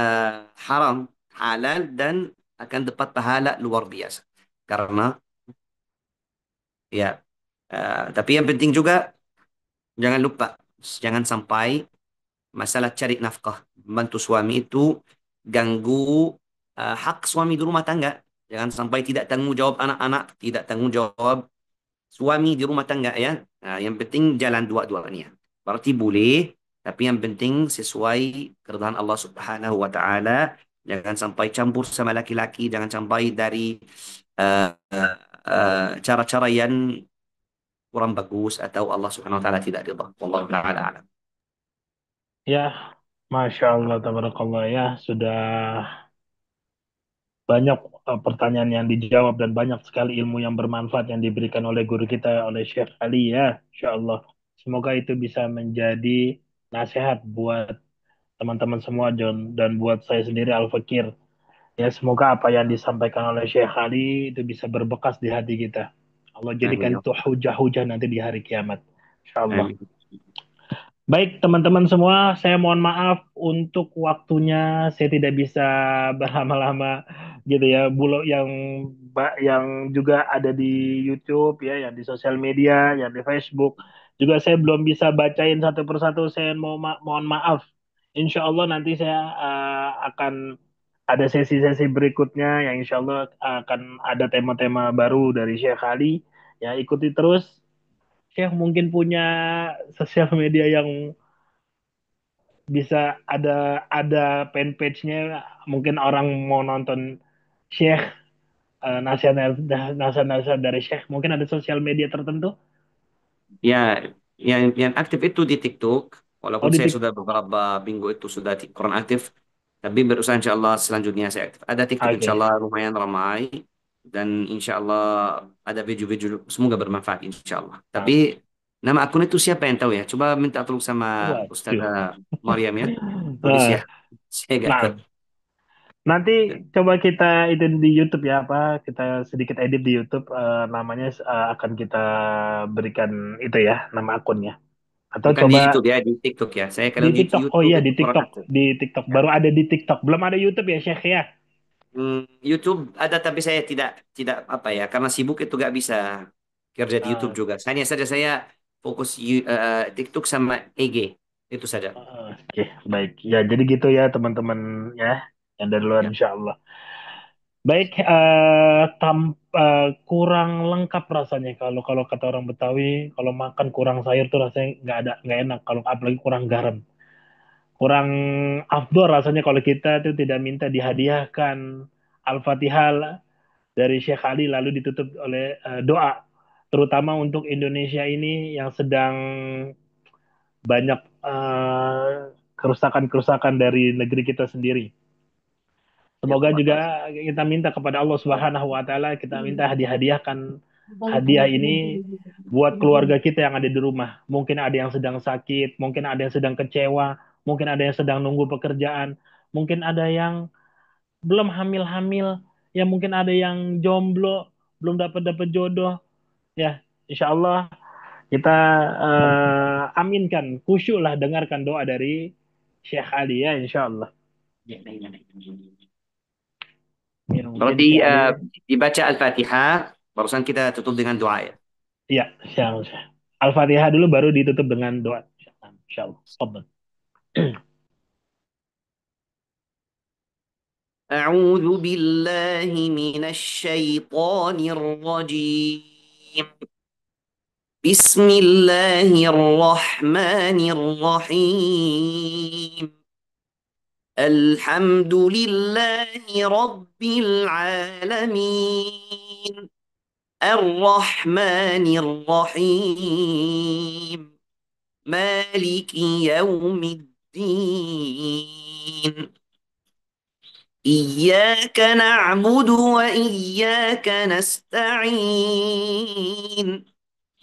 haram, halal dan akan dapat pahala luar biasa. Karena ya, tapi yang penting juga jangan lupa, jangan sampai masalah cari nafkah bantu suami itu ganggu hak suami di rumah tangga. Jangan sampai tidak tanggung jawab anak-anak, tidak tanggung jawab suami di rumah tangga ya. Nah, yang penting jalan dua-duanya. Berarti boleh, tapi yang penting sesuai keridhaan Allah Subhanahu wa taala. Jangan sampai campur sama laki-laki, jangan sampai dari uh, cara-cara yang kurang bagus atau Allah Subhanahu wa taala tidak ridha. Wallahu taala alam. Ya, Masya Allah, tabarakallah ya, sudah banyak pertanyaan yang dijawab dan banyak sekali ilmu yang bermanfaat yang diberikan oleh guru kita, oleh Syekh Ali ya, Insya Allah. Semoga itu bisa menjadi nasihat buat teman-teman semua John dan buat saya sendiri Al Fakir. Ya, semoga apa yang disampaikan oleh Syekh Ali itu bisa berbekas di hati kita. Allah Amin jadikan ya itu hujah-hujah nanti di hari kiamat. Insya Allah. Allah. Amin. Baik, teman-teman semua, saya mohon maaf untuk waktunya. Saya tidak bisa berlama-lama gitu ya. Bulu yang juga ada di YouTube ya, yang di sosial media, yang di Facebook. Juga saya belum bisa bacain satu persatu. Saya mohon maaf. Insya Allah nanti saya akan ada sesi-sesi berikutnya yang insya Allah akan ada tema-tema baru dari Syekh Ali. Ya, ikuti terus. Syekh mungkin punya sosial media yang bisa ada fanpage-nya, mungkin orang mau nonton Syekh, nasihat-nasihat dari Syekh, mungkin ada sosial media tertentu. Ya, yang aktif itu di TikTok. Oh, Walaupun di saya tik sudah beberapa minggu itu sudah kurang aktif, tapi berusaha insya Allah selanjutnya saya aktif. Ada TikTok insya Oke. Allah lumayan ramai dan insya Allah ada video-video semoga bermanfaat insya Allah. Tapi Oke. nama akun itu siapa yang tahu ya? Coba minta tolong sama Waduh. Ustazah Maryam ya, tulis ya. Nah, Saya gak tahu. nah, nanti coba kita itu di YouTube ya, apa kita sedikit edit di YouTube, namanya akan kita berikan itu ya, nama akunnya. Atau Bukan di coba YouTube ya, di TikTok ya. Saya di kalau di TikTok. Oh YouTube iya, itu kurang aktif. Di TikTok Ya. baru ada di TikTok, belum ada YouTube ya Syekh ya. YouTube ada tapi saya tidak tidak apa ya karena sibuk itu gak bisa kerja di YouTube Ah, juga. Hanya saja saya fokus TikTok sama IG itu saja. Oke, baik. Ya, jadi gitu ya teman-teman ya, yang dari luar Ya. insya Allah. Baik, kurang lengkap rasanya kalau kalau kata orang Betawi, kalau makan kurang sayur tuh rasanya nggak enak. Kalau apalagi kurang garam, kurang afdol rasanya kalau kita tuh tidak minta dihadiahkan Al-Fatihah dari Syekh Ali lalu ditutup oleh doa, terutama untuk Indonesia ini yang sedang banyak kerusakan-kerusakan dari negeri kita sendiri. Ya Semoga Allah juga taala. kita minta kepada Allah Subhanahu wa taala, kita minta hadiah-hadiahkan hadiah ini buat keluarga kita yang ada di rumah. Mungkin ada yang sedang sakit, mungkin ada yang sedang kecewa, mungkin ada yang sedang nunggu pekerjaan, mungkin ada yang belum hamil-hamil, ya mungkin ada yang jomblo, belum dapat jodoh. Ya, insya Allah kita aminkan, khusyuklah dengarkan doa dari Syekh Ali ya, insya Allah. Ya, mungkin Berarti Syekh Ali. dibaca Al-Fatihah, barusan kita tutup dengan doa ya. Iya, insya Allah. Al-Fatihah dulu baru ditutup dengan doa. Insya Allah. Tafadhal. أعوذ بالله من الشيطان الرجيم. بسم الله الرحمن الرحيم. الحمد لله رب العالمين. الرحمن الرحيم مالك يوم الدين إياك نعبد وإياك نستعين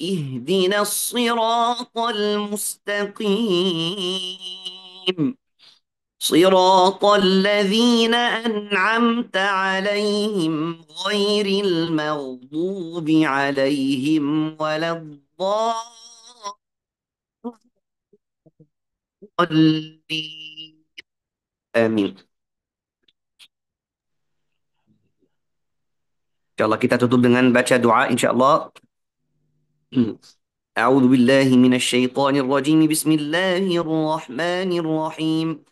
اهدنا الصراط المستقيم صراط الذين أنعمت عليهم غير المغضوب عليهم ولا الضالين آمين. InsyaAllah kita tutup dengan baca doa insyaAllah. أعوذ بالله من الشيطان الرجيم بسم الله الرحمن الرحيم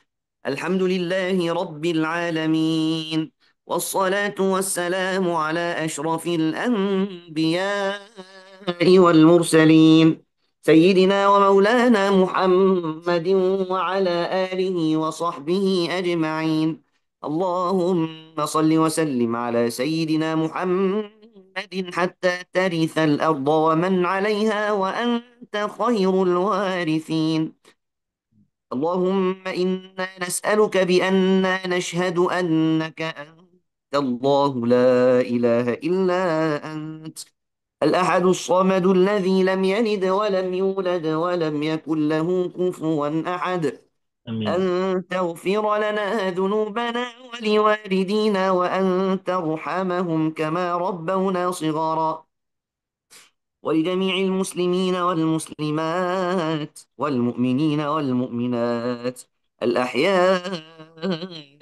الحمد لله رب العالمين والصلاة والسلام على أشرف الأنبياء والمرسلين سيدنا ومولانا محمد وعلى آله وصحبه أجمعين اللهم صل وسلم على سيدنا محمد حتى ترث الأرض ومن عليها وأنت خير الوارثين اللهم إنا نسألك بأننا نشهد أنك أنت الله لا إله إلا أنت الأحد الصمد الذي لم يلد ولم يولد ولم يكن له كفوا أحد Amin. أن تغفر لنا ذنوبنا ولوالدينا وأن ترحمهم كما ربونا صغارا ولجميع المسلمين والمسلمات والمؤمنين والمؤمنات الأحياء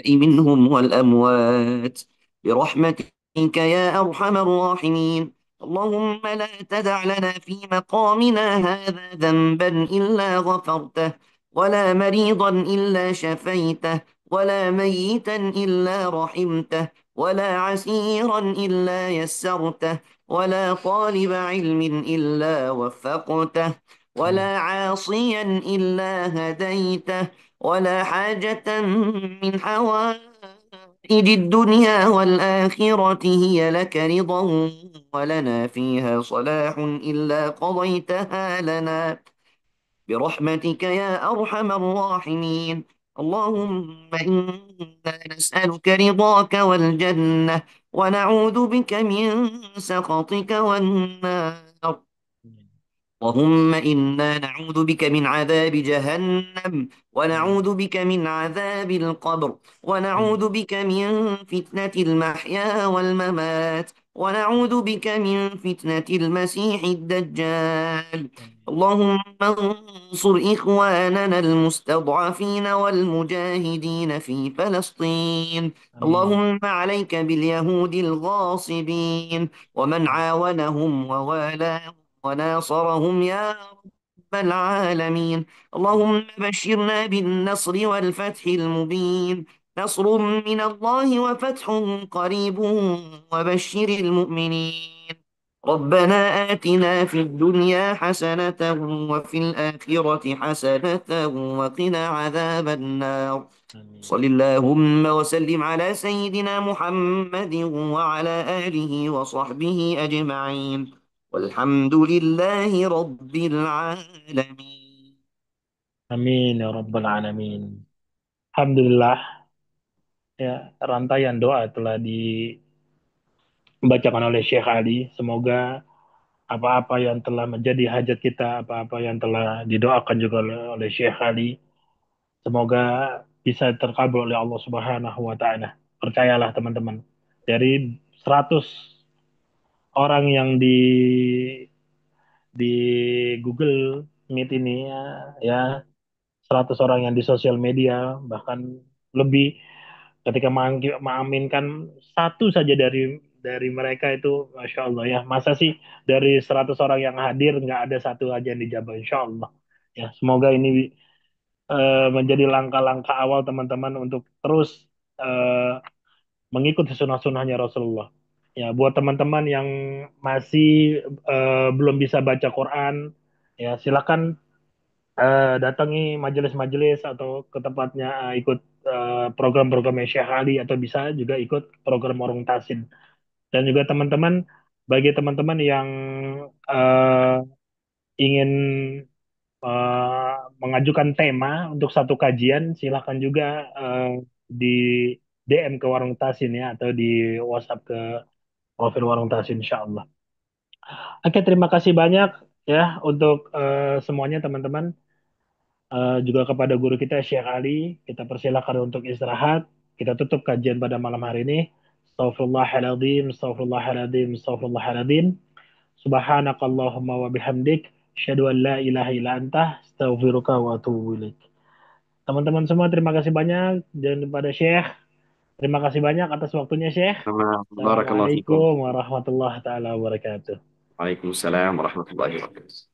منهم والأموات برحمتك يا أرحم الراحمين اللهم لا تدع لنا في مقامنا هذا ذنبا إلا غفرته ولا مريضا إلا شفيته ولا ميتا إلا رحمته ولا عسيرا إلا يسرته ولا طالب علم إلا وفقته ولا عاصيا إلا هديته ولا حاجة من حوائج الدنيا والآخرة هي لك رضا ولنا فيها صلاح إلا قضيتها لنا برحمتك يا أرحم الراحمين اللهم إنا نسألك رضاك والجنة ونعوذ بك من سخطك والنار اللهم إنا نعوذ بك من عذاب جهنم ونعوذ بك من عذاب القبر ونعوذ بك من فتنة المحيا والممات ونعوذ بك من فتنة المسيح الدجال اللهم انصر إخواننا المستضعفين والمجاهدين في فلسطين اللهم عليك باليهود الغاصبين ومن عاونهم ووالاهم وناصرهم يا رب العالمين اللهم بشرنا بالنصر والفتح المبين نصر من الله وفتح قريب وبشر المؤمنين ربنا آتنا في الدنيا حسنة وفي الآخرة حسنة وقنا عذاب النار صل اللهم وسلم على سيدنا محمد وعلى آله وصحبه أجمعين والحمد لله رب العالمين Amin ya Rabbal Alamin. Alhamdulillah, ya, rantaian doa telah dibacakan oleh Syekh Ali. Semoga apa-apa yang telah menjadi hajat kita, apa-apa yang telah didoakan juga oleh Syekh Ali, semoga bisa terkabul oleh Allah Subhanahu wa taala. Percayalah teman-teman, dari 100 orang yang di Google Meet ini, ya 100 orang yang di sosial media, bahkan lebih, ketika mengaminkan satu saja dari mereka itu, Masya Allah ya. Masa sih dari 100 orang yang hadir nggak ada satu aja yang dijabah, Insya Allah. Ya, semoga ini menjadi langkah-langkah awal teman-teman untuk terus mengikuti sunnah-sunnahnya Rasulullah. Ya, buat teman-teman yang masih belum bisa baca Quran, ya silakan datangi majelis-majelis atau ke tempatnya, ikut program-program Syekh Ali, atau bisa juga ikut program Warung Tasin. Dan juga teman-teman bagi teman-teman yang eh, ingin mengajukan tema untuk satu kajian, silahkan juga di DM ke Warung Tasin ya, atau di WhatsApp ke profil Warung Tasin, insya Allah. Oke, terima kasih banyak ya untuk semuanya teman-teman. Juga kepada guru kita Syekh Ali, kita persilakan untuk istirahat. Kita tutup kajian pada malam hari ini. Astaghfirullahaladzim, astaghfirullahaladzim, astaghfirullahaladzim. Subhanakallahumma wa bihamdik. Asyhadu an la ilaha illa anta, astaghfiruka wa atubu ilaik. Teman-teman semua, terima kasih banyak. Dan kepada Syekh, terima kasih banyak atas waktunya Syekh. Barakallahu fikum. Assalamualaikum warahmatullahi taala wabarakatuh. Waalaikumsalam warahmatullahi wabarakatuh.